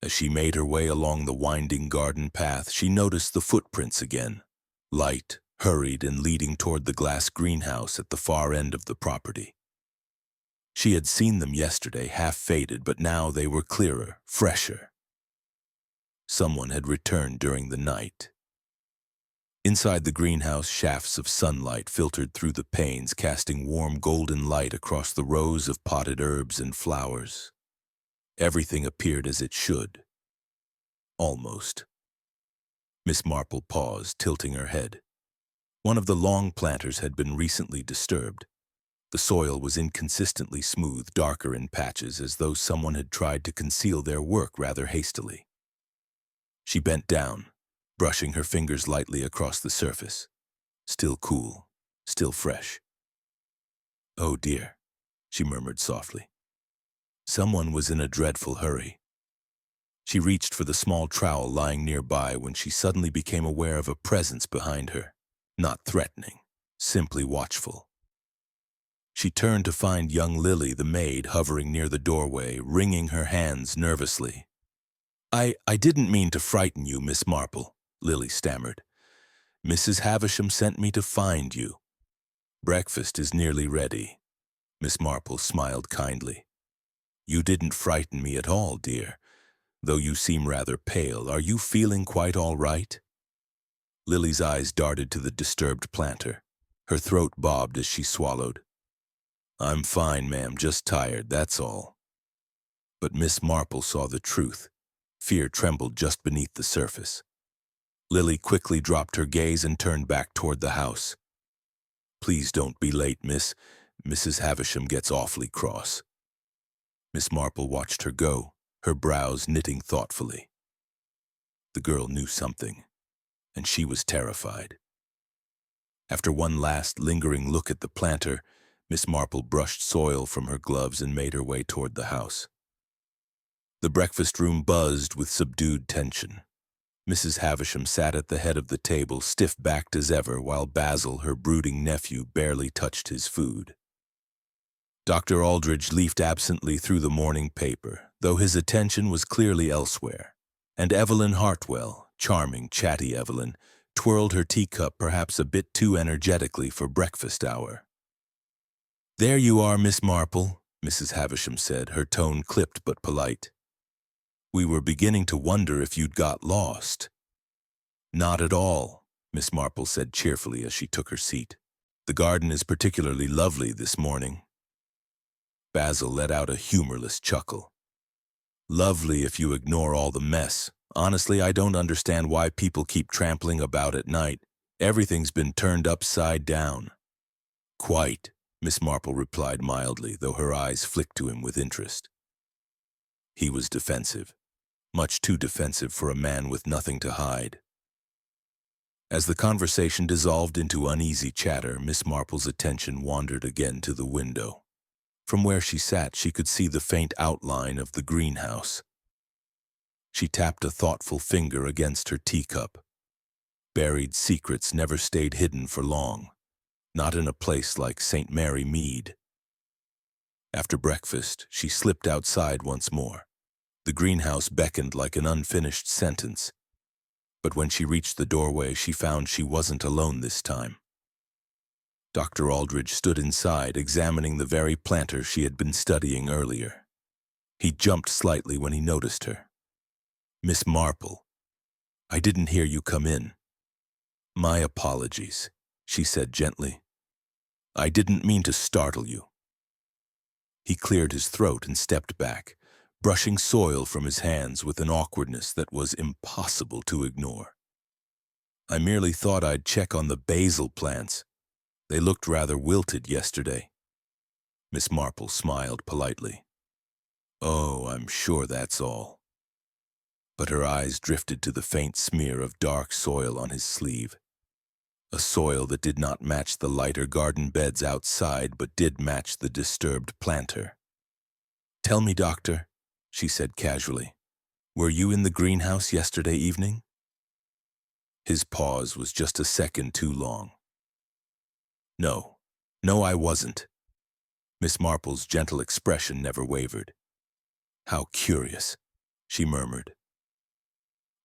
As she made her way along the winding garden path, she noticed the footprints again, light, hurried, and leading toward the glass greenhouse at the far end of the property. She had seen them yesterday, half faded, but now they were clearer, fresher. Someone had returned during the night. Inside the greenhouse, shafts of sunlight filtered through the panes, casting warm golden light across the rows of potted herbs and flowers. Everything appeared as it should. Almost. Miss Marple paused, tilting her head. One of the long planters had been recently disturbed. The soil was inconsistently smooth, darker in patches, as though someone had tried to conceal their work rather hastily. She bent down, brushing her fingers lightly across the surface. Still cool, still fresh. "Oh dear," she murmured softly. Someone was in a dreadful hurry. She reached for the small trowel lying nearby when she suddenly became aware of a presence behind her, not threatening, simply watchful. She turned to find young Lily, the maid, hovering near the doorway, wringing her hands nervously. I didn't mean to frighten you, Miss Marple," Lily stammered. "Mrs. Havisham sent me to find you." "Breakfast is nearly ready." Miss Marple smiled kindly. "You didn't frighten me at all, dear, though you seem rather pale. Are you feeling quite all right?" Lily's eyes darted to the disturbed planter. Her throat bobbed as she swallowed. "I'm fine, ma'am, just tired, that's all." But Miss Marple saw the truth. Fear trembled just beneath the surface. Lily quickly dropped her gaze and turned back toward the house. "Please don't be late, miss. Mrs. Havisham gets awfully cross." Miss Marple watched her go, her brows knitting thoughtfully. The girl knew something, and she was terrified. After one last lingering look at the planter, Miss Marple brushed soil from her gloves and made her way toward the house. The breakfast room buzzed with subdued tension. Mrs. Havisham sat at the head of the table, stiff-backed as ever, while Basil, her brooding nephew, barely touched his food. Dr. Aldridge leafed absently through the morning paper, though his attention was clearly elsewhere, and Evelyn Hartwell, charming, chatty Evelyn, twirled her teacup perhaps a bit too energetically for breakfast hour. "There you are, Miss Marple," Mrs. Havisham said, her tone clipped but polite. "We were beginning to wonder if you'd got lost." "Not at all," Miss Marple said cheerfully as she took her seat. "The garden is particularly lovely this morning." Basil let out a humorless chuckle. "Lovely if you ignore all the mess. Honestly, I don't understand why people keep trampling about at night. Everything's been turned upside down." "Quite," Miss Marple replied mildly, though her eyes flicked to him with interest. He was defensive, much too defensive for a man with nothing to hide. As the conversation dissolved into uneasy chatter, Miss Marple's attention wandered again to the window. From where she sat, she could see the faint outline of the greenhouse. She tapped a thoughtful finger against her teacup. Buried secrets never stayed hidden for long, not in a place like St. Mary Mead. After breakfast, she slipped outside once more. The greenhouse beckoned like an unfinished sentence, but when she reached the doorway, she found she wasn't alone this time. Dr. Aldridge stood inside, examining the very planter she had been studying earlier. He jumped slightly when he noticed her. "Miss Marple, I didn't hear you come in." "My apologies," she said gently. I didn't mean to startle you." He cleared his throat and stepped back, brushing soil from his hands with an awkwardness that was impossible to ignore. "I merely thought I'd check on the basil plants. They looked rather wilted yesterday." Miss Marple smiled politely. "Oh, I'm sure that's all." But her eyes drifted to the faint smear of dark soil on his sleeve. A soil that did not match the lighter garden beds outside, but did match the disturbed planter. "Tell me, doctor," she said casually, "were you in the greenhouse yesterday evening?" His pause was just a second too long. "No, no, I wasn't." Miss Marple's gentle expression never wavered. "How curious," she murmured.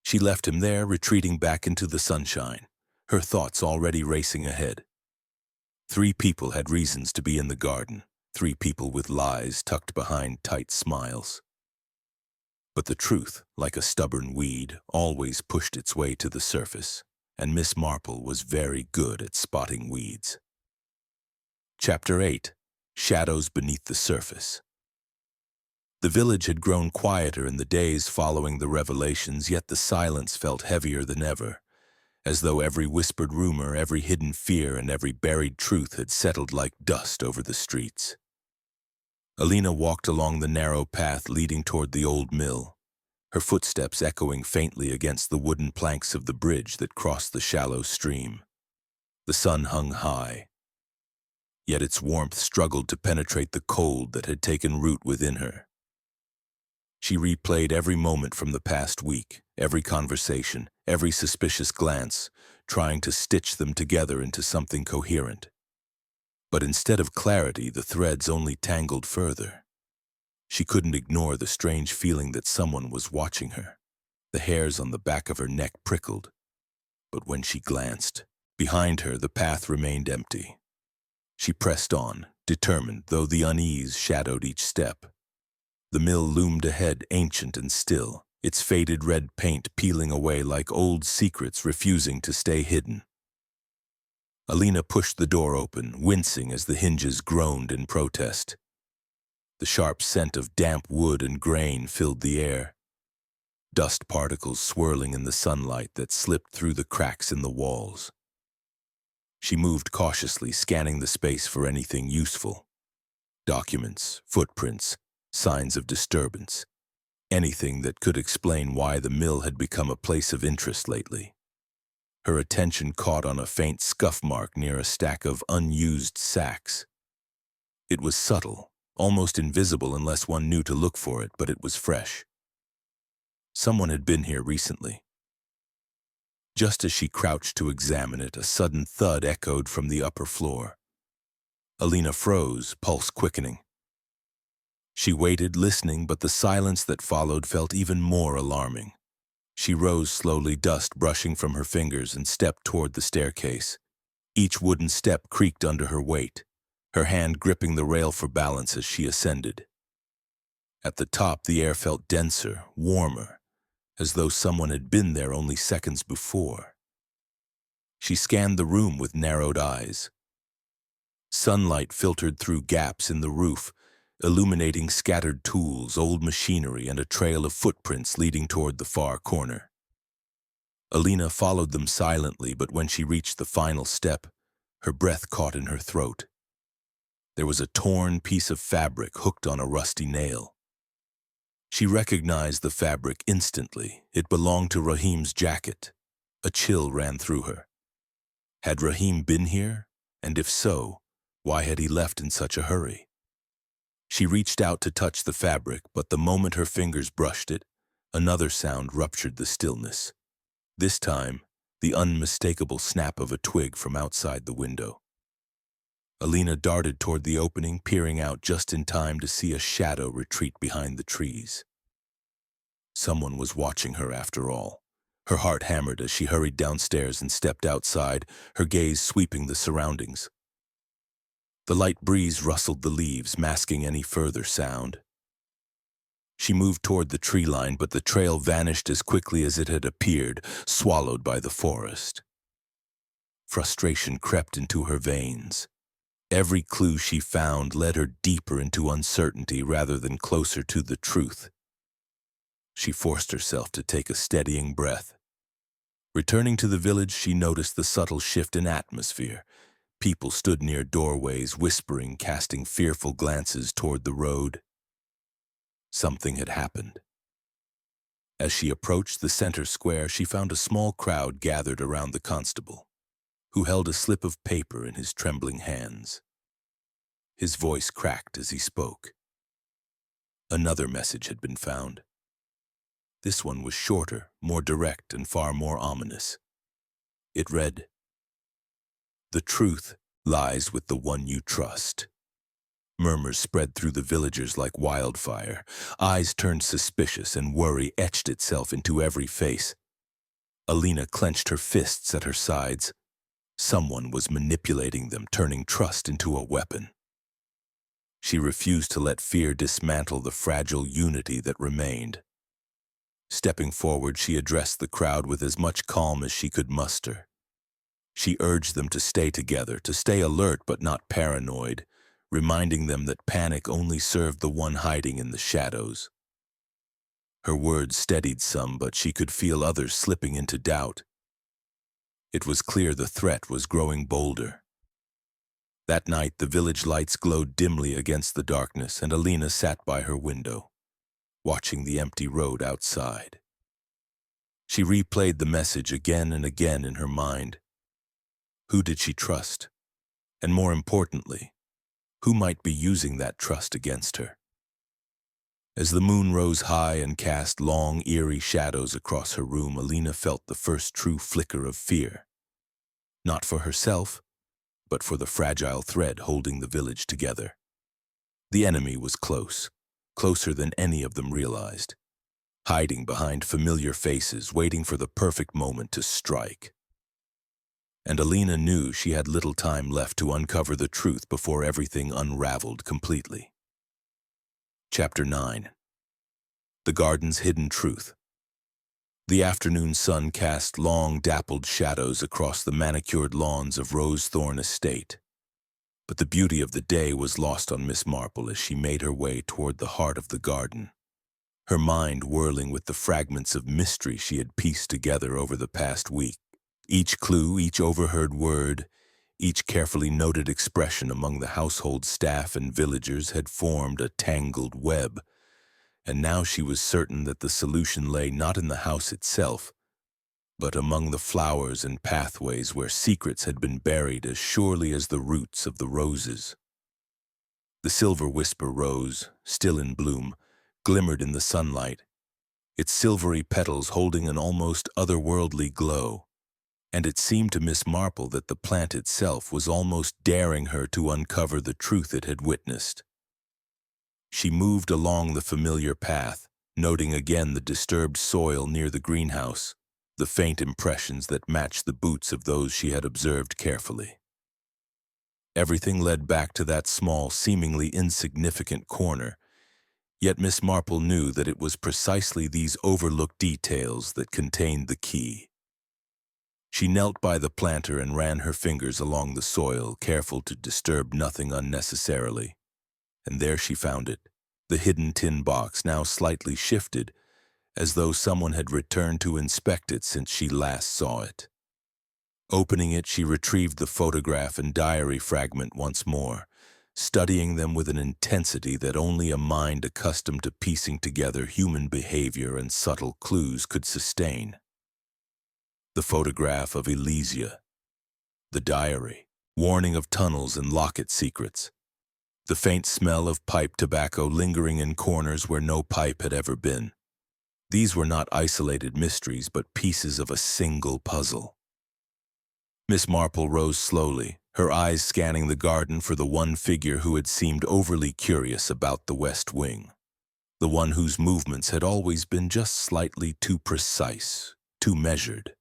She left him there, retreating back into the sunshine, her thoughts already racing ahead. 3 people had reasons to be in the garden, 3 people with lies tucked behind tight smiles. But the truth, like a stubborn weed, always pushed its way to the surface, and Miss Marple was very good at spotting weeds. Chapter 8. Shadows Beneath the Surface. The village had grown quieter in the days following the revelations, yet the silence felt heavier than ever, as though every whispered rumor, every hidden fear, and every buried truth had settled like dust over the streets. Alina walked along the narrow path leading toward the old mill, her footsteps echoing faintly against the wooden planks of the bridge that crossed the shallow stream. The sun hung high, yet its warmth struggled to penetrate the cold that had taken root within her. She replayed every moment from the past week, every conversation, every suspicious glance, trying to stitch them together into something coherent. But instead of clarity, the threads only tangled further. She couldn't ignore the strange feeling that someone was watching her. The hairs on the back of her neck prickled. But when she glanced, behind her the path remained empty. She pressed on, determined, though the unease shadowed each step. The mill loomed ahead, ancient and still, its faded red paint peeling away like old secrets refusing to stay hidden. Alina pushed the door open, wincing as the hinges groaned in protest. The sharp scent of damp wood and grain filled the air, dust particles swirling in the sunlight that slipped through the cracks in the walls. She moved cautiously, scanning the space for anything useful. Documents, footprints, signs of disturbance. Anything that could explain why the mill had become a place of interest lately. Her attention caught on a faint scuff mark near a stack of unused sacks. It was subtle, almost invisible unless one knew to look for it, but it was fresh. Someone had been here recently. Just as she crouched to examine it, a sudden thud echoed from the upper floor. Alina froze, pulse quickening. She waited, listening, but the silence that followed felt even more alarming. She rose slowly, dust brushing from her fingers, and stepped toward the staircase. Each wooden step creaked under her weight, her hand gripping the rail for balance as she ascended. At the top, the air felt denser, warmer, as though someone had been there only seconds before. She scanned the room with narrowed eyes. Sunlight filtered through gaps in the roof, illuminating scattered tools, old machinery, and a trail of footprints leading toward the far corner. Alina followed them silently, but when she reached the final step, her breath caught in her throat. There was a torn piece of fabric hooked on a rusty nail. She recognized the fabric instantly. It belonged to Rahim's jacket. A chill ran through her. Had Rahim been here? And if so, why had he left in such a hurry? She reached out to touch the fabric, but the moment her fingers brushed it, another sound ruptured the stillness. This time, the unmistakable snap of a twig from outside the window. Alina darted toward the opening, peering out just in time to see a shadow retreat behind the trees. Someone was watching her after all. Her heart hammered as she hurried downstairs and stepped outside, her gaze sweeping the surroundings. The light breeze rustled the leaves, masking any further sound. She moved toward the tree line, but the trail vanished as quickly as it had appeared, swallowed by the forest. Frustration crept into her veins. Every clue she found led her deeper into uncertainty rather than closer to the truth. She forced herself to take a steadying breath. Returning to the village, she noticed the subtle shift in atmosphere. People stood near doorways, whispering, casting fearful glances toward the road. Something had happened. As she approached the center square, she found a small crowd gathered around the constable, who held a slip of paper in his trembling hands. His voice cracked as he spoke. Another message had been found. This one was shorter, more direct, and far more ominous. It read, "The truth lies with the one you trust." Murmurs spread through the villagers like wildfire. Eyes turned suspicious, and worry etched itself into every face. Alina clenched her fists at her sides. Someone was manipulating them, turning trust into a weapon. She refused to let fear dismantle the fragile unity that remained. Stepping forward, she addressed the crowd with as much calm as she could muster. She urged them to stay together, to stay alert but not paranoid, reminding them that panic only served the one hiding in the shadows. Her words steadied some, but she could feel others slipping into doubt. It was clear the threat was growing bolder. That night, the village lights glowed dimly against the darkness, and Alina sat by her window, watching the empty road outside. She replayed the message again and again in her mind. Who did she trust? And more importantly, who might be using that trust against her? As the moon rose high and cast long, eerie shadows across her room, Alina felt the first true flicker of fear. Not for herself, but for the fragile thread holding the village together. The enemy was close, closer than any of them realized, hiding behind familiar faces, waiting for the perfect moment to strike. And Alina knew she had little time left to uncover the truth before everything unraveled completely. Chapter 9. The Garden's Hidden Truth. The afternoon sun cast long, dappled shadows across the manicured lawns of Rosethorn Estate. But the beauty of the day was lost on Miss Marple as she made her way toward the heart of the garden, her mind whirling with the fragments of mystery she had pieced together over the past week. Each clue, each overheard word, each carefully noted expression among the household staff and villagers had formed a tangled web, and now she was certain that the solution lay not in the house itself, but among the flowers and pathways where secrets had been buried as surely as the roots of the roses. The silver whisper rose, still in bloom, glimmered in the sunlight, its silvery petals holding an almost otherworldly glow, and it seemed to Miss Marple that the plant itself was almost daring her to uncover the truth it had witnessed. She moved along the familiar path, noting again the disturbed soil near the greenhouse, the faint impressions that matched the boots of those she had observed carefully. Everything led back to that small, seemingly insignificant corner, yet Miss Marple knew that it was precisely these overlooked details that contained the key. She knelt by the planter and ran her fingers along the soil, careful to disturb nothing unnecessarily. And there she found it, the hidden tin box, now slightly shifted, as though someone had returned to inspect it since she last saw it. Opening it, she retrieved the photograph and diary fragment once more, studying them with an intensity that only a mind accustomed to piecing together human behavior and subtle clues could sustain. The photograph of Elysia, the diary, warning of tunnels and locket secrets, the faint smell of pipe tobacco lingering in corners where no pipe had ever been. These were not isolated mysteries, but pieces of a single puzzle. Miss Marple rose slowly, her eyes scanning the garden for the one figure who had seemed overly curious about the West Wing, the one whose movements had always been just slightly too precise, too measured.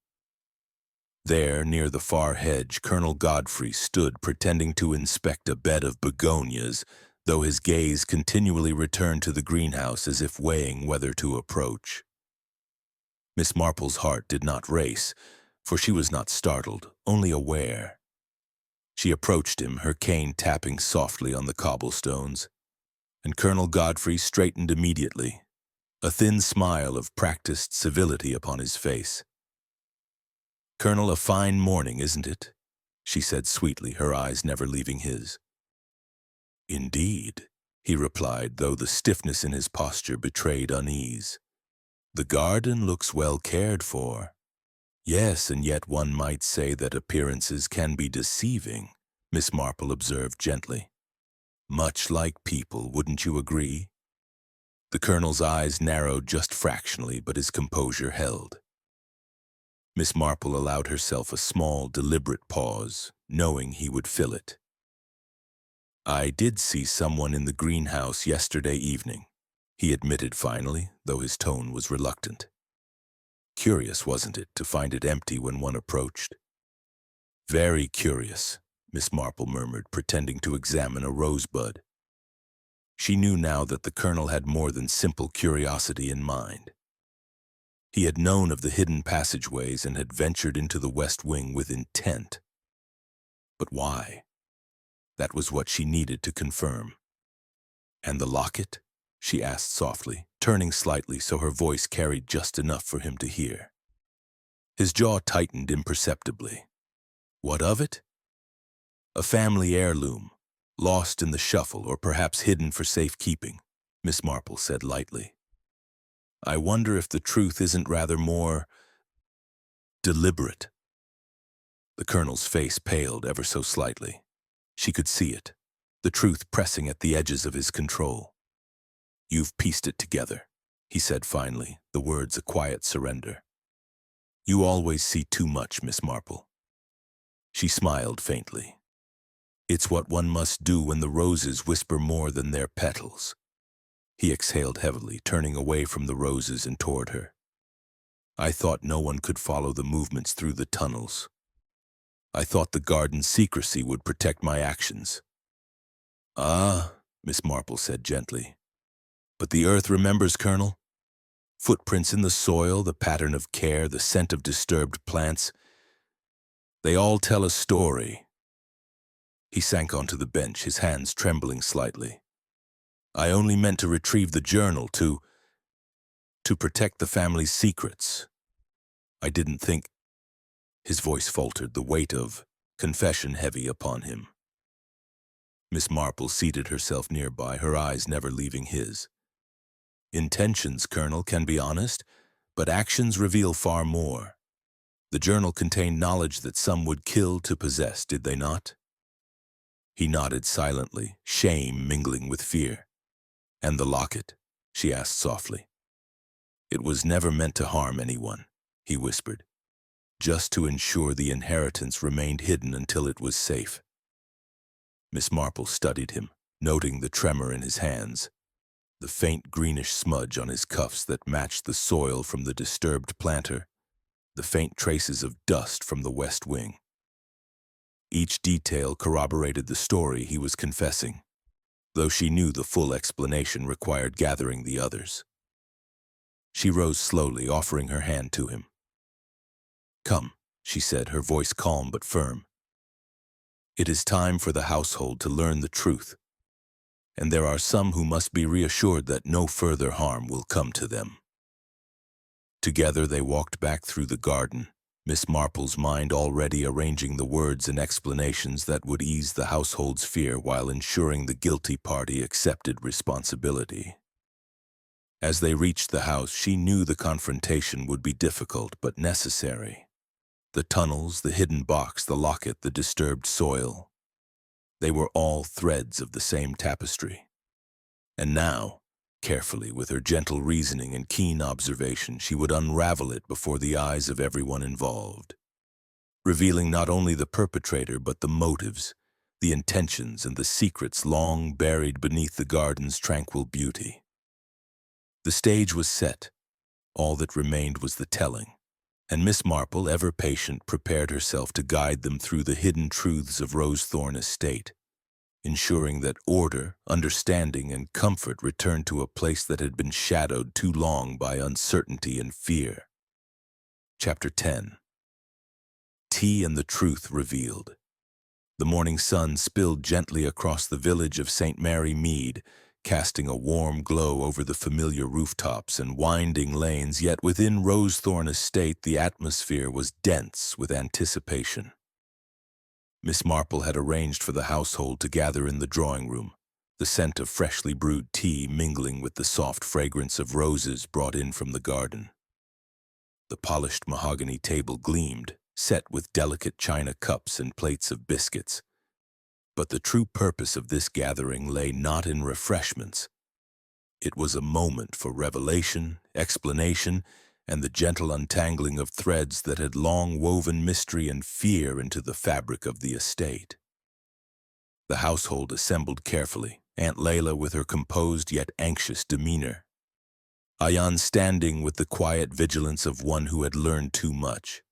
There, near the far hedge, Colonel Godfrey stood pretending to inspect a bed of begonias, though his gaze continually returned to the greenhouse as if weighing whether to approach. Miss Marple's heart did not race, for she was not startled, only aware. She approached him, her cane tapping softly on the cobblestones, and Colonel Godfrey straightened immediately, a thin smile of practiced civility upon his face. "Colonel, a fine morning, isn't it?" she said sweetly, her eyes never leaving his. "Indeed," he replied, though the stiffness in his posture betrayed unease. "The garden looks well cared for." "Yes, and yet one might say that appearances can be deceiving," Miss Marple observed gently. "Much like people, wouldn't you agree?" The Colonel's eyes narrowed just fractionally, but his composure held. Miss Marple allowed herself a small, deliberate pause, knowing he would fill it. "I did see someone in the greenhouse yesterday evening," he admitted finally, though his tone was reluctant. "Curious, wasn't it, to find it empty when one approached?" "Very curious," Miss Marple murmured, pretending to examine a rosebud. She knew now that the Colonel had more than simple curiosity in mind. He had known of the hidden passageways and had ventured into the West Wing with intent. But why? That was what she needed to confirm. "And the locket?" she asked softly, turning slightly so her voice carried just enough for him to hear. His jaw tightened imperceptibly. "What of it?" "A family heirloom, lost in the shuffle or perhaps hidden for safekeeping," Miss Marple said lightly. "I wonder if the truth isn't rather more deliberate." The Colonel's face paled ever so slightly. She could see it, the truth pressing at the edges of his control. "You've pieced it together," he said finally, the words a quiet surrender. "You always see too much, Miss Marple." She smiled faintly. "It's what one must do when the roses whisper more than their petals." He exhaled heavily, turning away from the roses and toward her. "I thought no one could follow the movements through the tunnels. I thought the garden's secrecy would protect my actions." "Ah," Miss Marple said gently. "But the earth remembers, Colonel. Footprints in the soil, the pattern of care, the scent of disturbed plants. They all tell a story." He sank onto the bench, his hands trembling slightly. "I only meant to retrieve the journal, to protect the family's secrets. I didn't think—" His voice faltered, the weight of confession heavy upon him. Miss Marple seated herself nearby, her eyes never leaving his. "Intentions, Colonel, can be honest, but actions reveal far more. The journal contained knowledge that some would kill to possess, did they not?" He nodded silently, shame mingling with fear. "And the locket?" she asked softly. "It was never meant to harm anyone," he whispered, "just to ensure the inheritance remained hidden until it was safe." Miss Marple studied him, noting the tremor in his hands, the faint greenish smudge on his cuffs that matched the soil from the disturbed planter, the faint traces of dust from the West Wing. Each detail corroborated the story he was confessing, though she knew the full explanation required gathering the others. She rose slowly, offering her hand to him. "Come," she said, her voice calm but firm. "It is time for the household to learn the truth, and there are some who must be reassured that no further harm will come to them." Together they walked back through the garden, Miss Marple's mind already arranging the words and explanations that would ease the household's fear while ensuring the guilty party accepted responsibility. As they reached the house, she knew the confrontation would be difficult but necessary. The tunnels, the hidden box, the locket, the disturbed soil. They were all threads of the same tapestry. And now, carefully, with her gentle reasoning and keen observation, she would unravel it before the eyes of everyone involved, revealing not only the perpetrator but the motives, the intentions, and the secrets long buried beneath the garden's tranquil beauty. The stage was set. All that remained was the telling, and Miss Marple, ever patient, prepared herself to guide them through the hidden truths of Rosethorn Estate, ensuring that order, understanding, and comfort returned to a place that had been shadowed too long by uncertainty and fear. Chapter 10. Tea and the Truth Revealed. The morning sun spilled gently across the village of St. Mary Mead, casting a warm glow over the familiar rooftops and winding lanes, yet within Rosethorn Estate the atmosphere was dense with anticipation. Miss Marple had arranged for the household to gather in the drawing room, the scent of freshly brewed tea mingling with the soft fragrance of roses brought in from the garden. The polished mahogany table gleamed, set with delicate china cups and plates of biscuits. But the true purpose of this gathering lay not in refreshments. It was a moment for revelation, explanation, and the gentle untangling of threads that had long woven mystery and fear into the fabric of the estate. The household assembled carefully, Aunt Layla with her composed yet anxious demeanor, Ayan standing with the quiet vigilance of one who had learned too much,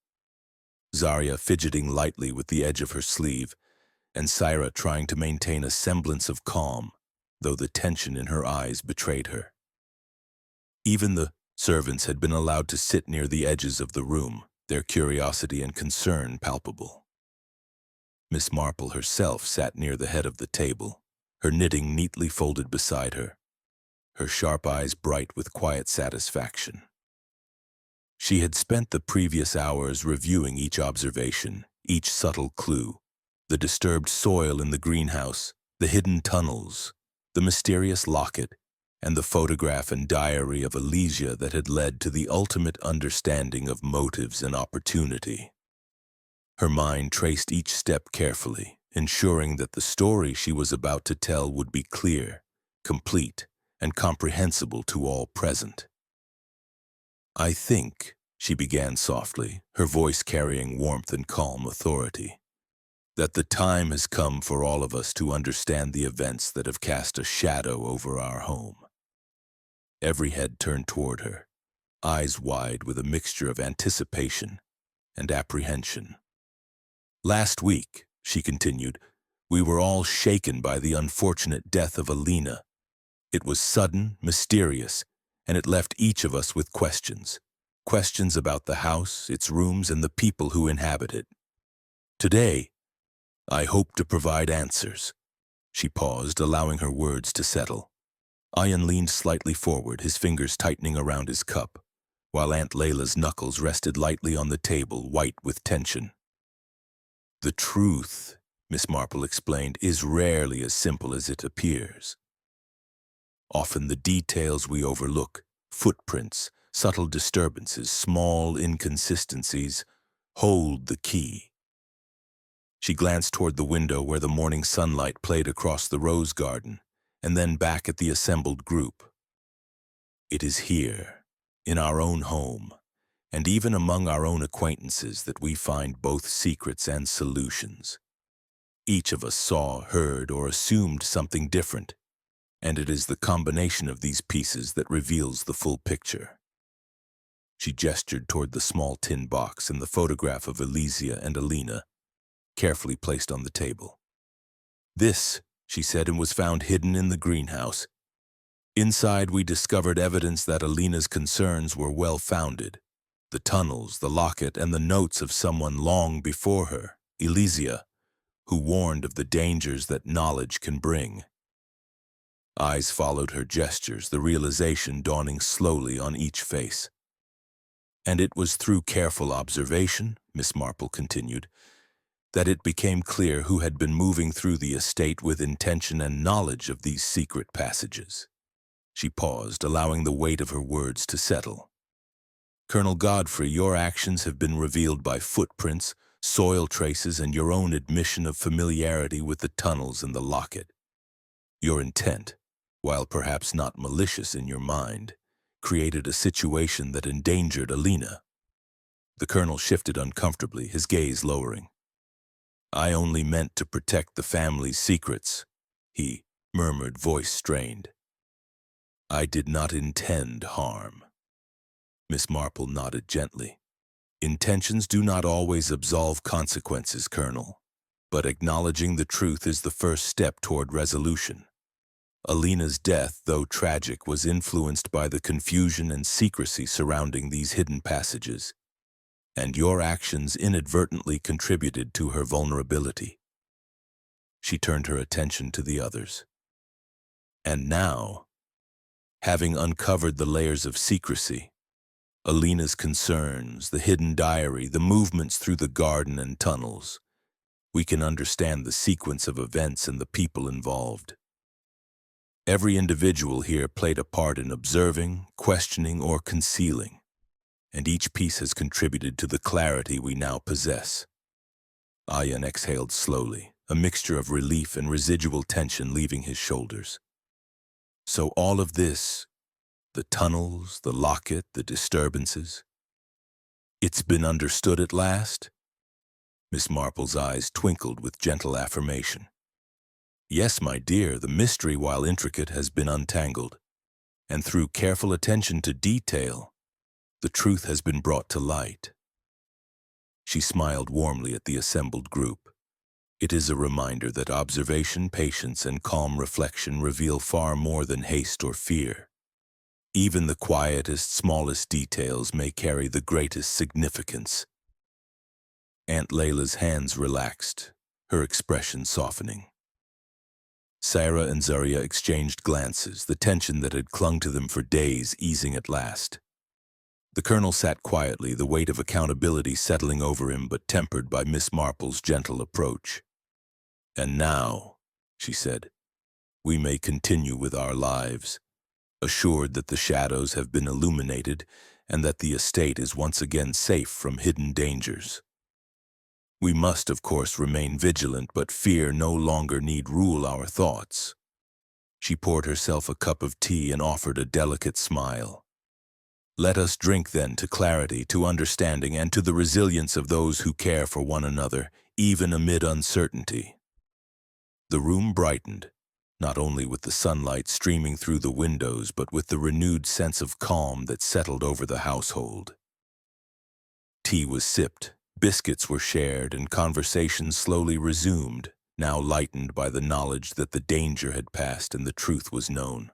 Zarya fidgeting lightly with the edge of her sleeve, and Syra trying to maintain a semblance of calm, though the tension in her eyes betrayed her. Even the servants had been allowed to sit near the edges of the room, their curiosity and concern palpable. Miss Marple herself sat near the head of the table, her knitting neatly folded beside her, her sharp eyes bright with quiet satisfaction. She had spent the previous hours reviewing each observation, each subtle clue, the disturbed soil in the greenhouse, the hidden tunnels, the mysterious locket, and the photograph and diary of Elysia that had led to the ultimate understanding of motives and opportunity. Her mind traced each step carefully, ensuring that the story she was about to tell would be clear, complete, and comprehensible to all present. "I think," she began softly, her voice carrying warmth and calm authority, "that the time has come for all of us to understand the events that have cast a shadow over our home." Every head turned toward her, eyes wide with a mixture of anticipation and apprehension. "Last week," she continued, "we were all shaken by the unfortunate death of Alina. It was sudden, mysterious, and it left each of us with questions. Questions about the house, its rooms, and the people who inhabit it. Today, I hope to provide answers." She paused, allowing her words to settle. Ayan leaned slightly forward, his fingers tightening around his cup, while Aunt Layla's knuckles rested lightly on the table, white with tension. "The truth," Miss Marple explained, "is rarely as simple as it appears. Often the details we overlook, footprints, subtle disturbances, small inconsistencies, hold the key." She glanced toward the window where the morning sunlight played across the rose garden, and then back at the assembled group. "It is here, in our own home, and even among our own acquaintances, that we find both secrets and solutions. Each of us saw, heard, or assumed something different, and it is the combination of these pieces that reveals the full picture." She gestured toward the small tin box and the photograph of Elysia and Alina, carefully placed on the table. "This," she said, "and was found hidden in the greenhouse. Inside we discovered evidence that Alina's concerns were well-founded. The tunnels, the locket, and the notes of someone long before her, Elysia, who warned of the dangers that knowledge can bring." Eyes followed her gestures, the realization dawning slowly on each face. "And it was through careful observation," Miss Marple continued, "that it became clear who had been moving through the estate with intention and knowledge of these secret passages." She paused, allowing the weight of her words to settle. "Colonel Godfrey, your actions have been revealed by footprints, soil traces, and your own admission of familiarity with the tunnels and the locket. Your intent, while perhaps not malicious in your mind, created a situation that endangered Alina." The colonel shifted uncomfortably, his gaze lowering. "I only meant to protect the family's secrets," he murmured, voice strained. "I did not intend harm." Miss Marple nodded gently. "Intentions do not always absolve consequences, Colonel, but acknowledging the truth is the first step toward resolution. Alina's death, though tragic, was influenced by the confusion and secrecy surrounding these hidden passages, and your actions inadvertently contributed to her vulnerability. She turned her attention to the others. And now, having uncovered the layers of secrecy, Alina's concerns, the hidden diary, the movements through the garden and tunnels, we can understand the sequence of events and the people involved. Every individual here played a part in observing, questioning, or concealing, and each piece has contributed to the clarity we now possess. Ayan exhaled slowly, a mixture of relief and residual tension leaving his shoulders. So all of this, the tunnels, the locket, the disturbances, it's been understood at last? Miss Marple's eyes twinkled with gentle affirmation. Yes, my dear, the mystery, while intricate, has been untangled, and through careful attention to detail, the truth has been brought to light. She smiled warmly at the assembled group. It is a reminder that observation, patience, and calm reflection reveal far more than haste or fear. Even the quietest, smallest details may carry the greatest significance. Aunt Layla's hands relaxed, her expression softening. Sarah and Zaria exchanged glances, the tension that had clung to them for days easing at last. The colonel sat quietly, the weight of accountability settling over him but tempered by Miss Marple's gentle approach. And now, she said, we may continue with our lives, assured that the shadows have been illuminated and that the estate is once again safe from hidden dangers. We must, of course, remain vigilant, but fear no longer need rule our thoughts. She poured herself a cup of tea and offered a delicate smile. Let us drink then to clarity, to understanding, and to the resilience of those who care for one another, even amid uncertainty. The room brightened, not only with the sunlight streaming through the windows, but with the renewed sense of calm that settled over the household. Tea was sipped, biscuits were shared, and conversation slowly resumed, now lightened by the knowledge that the danger had passed and the truth was known.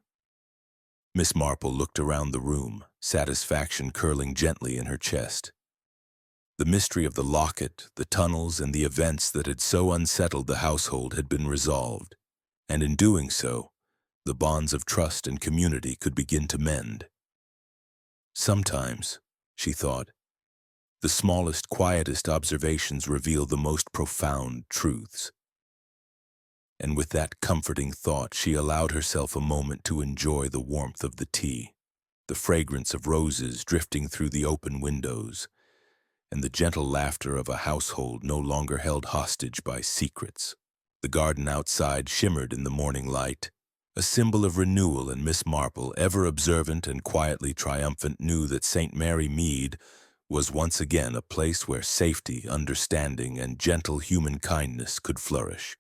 Miss Marple looked around the room, satisfaction curling gently in her chest. The mystery of the locket, the tunnels, and the events that had so unsettled the household had been resolved, and in doing so, the bonds of trust and community could begin to mend. Sometimes, she thought, the smallest, quietest observations reveal the most profound truths. And with that comforting thought, she allowed herself a moment to enjoy the warmth of the tea, the fragrance of roses drifting through the open windows, and the gentle laughter of a household no longer held hostage by secrets. The garden outside shimmered in the morning light, a symbol of renewal, and Miss Marple, ever observant and quietly triumphant, knew that St. Mary Mead was once again a place where safety, understanding, and gentle human kindness could flourish.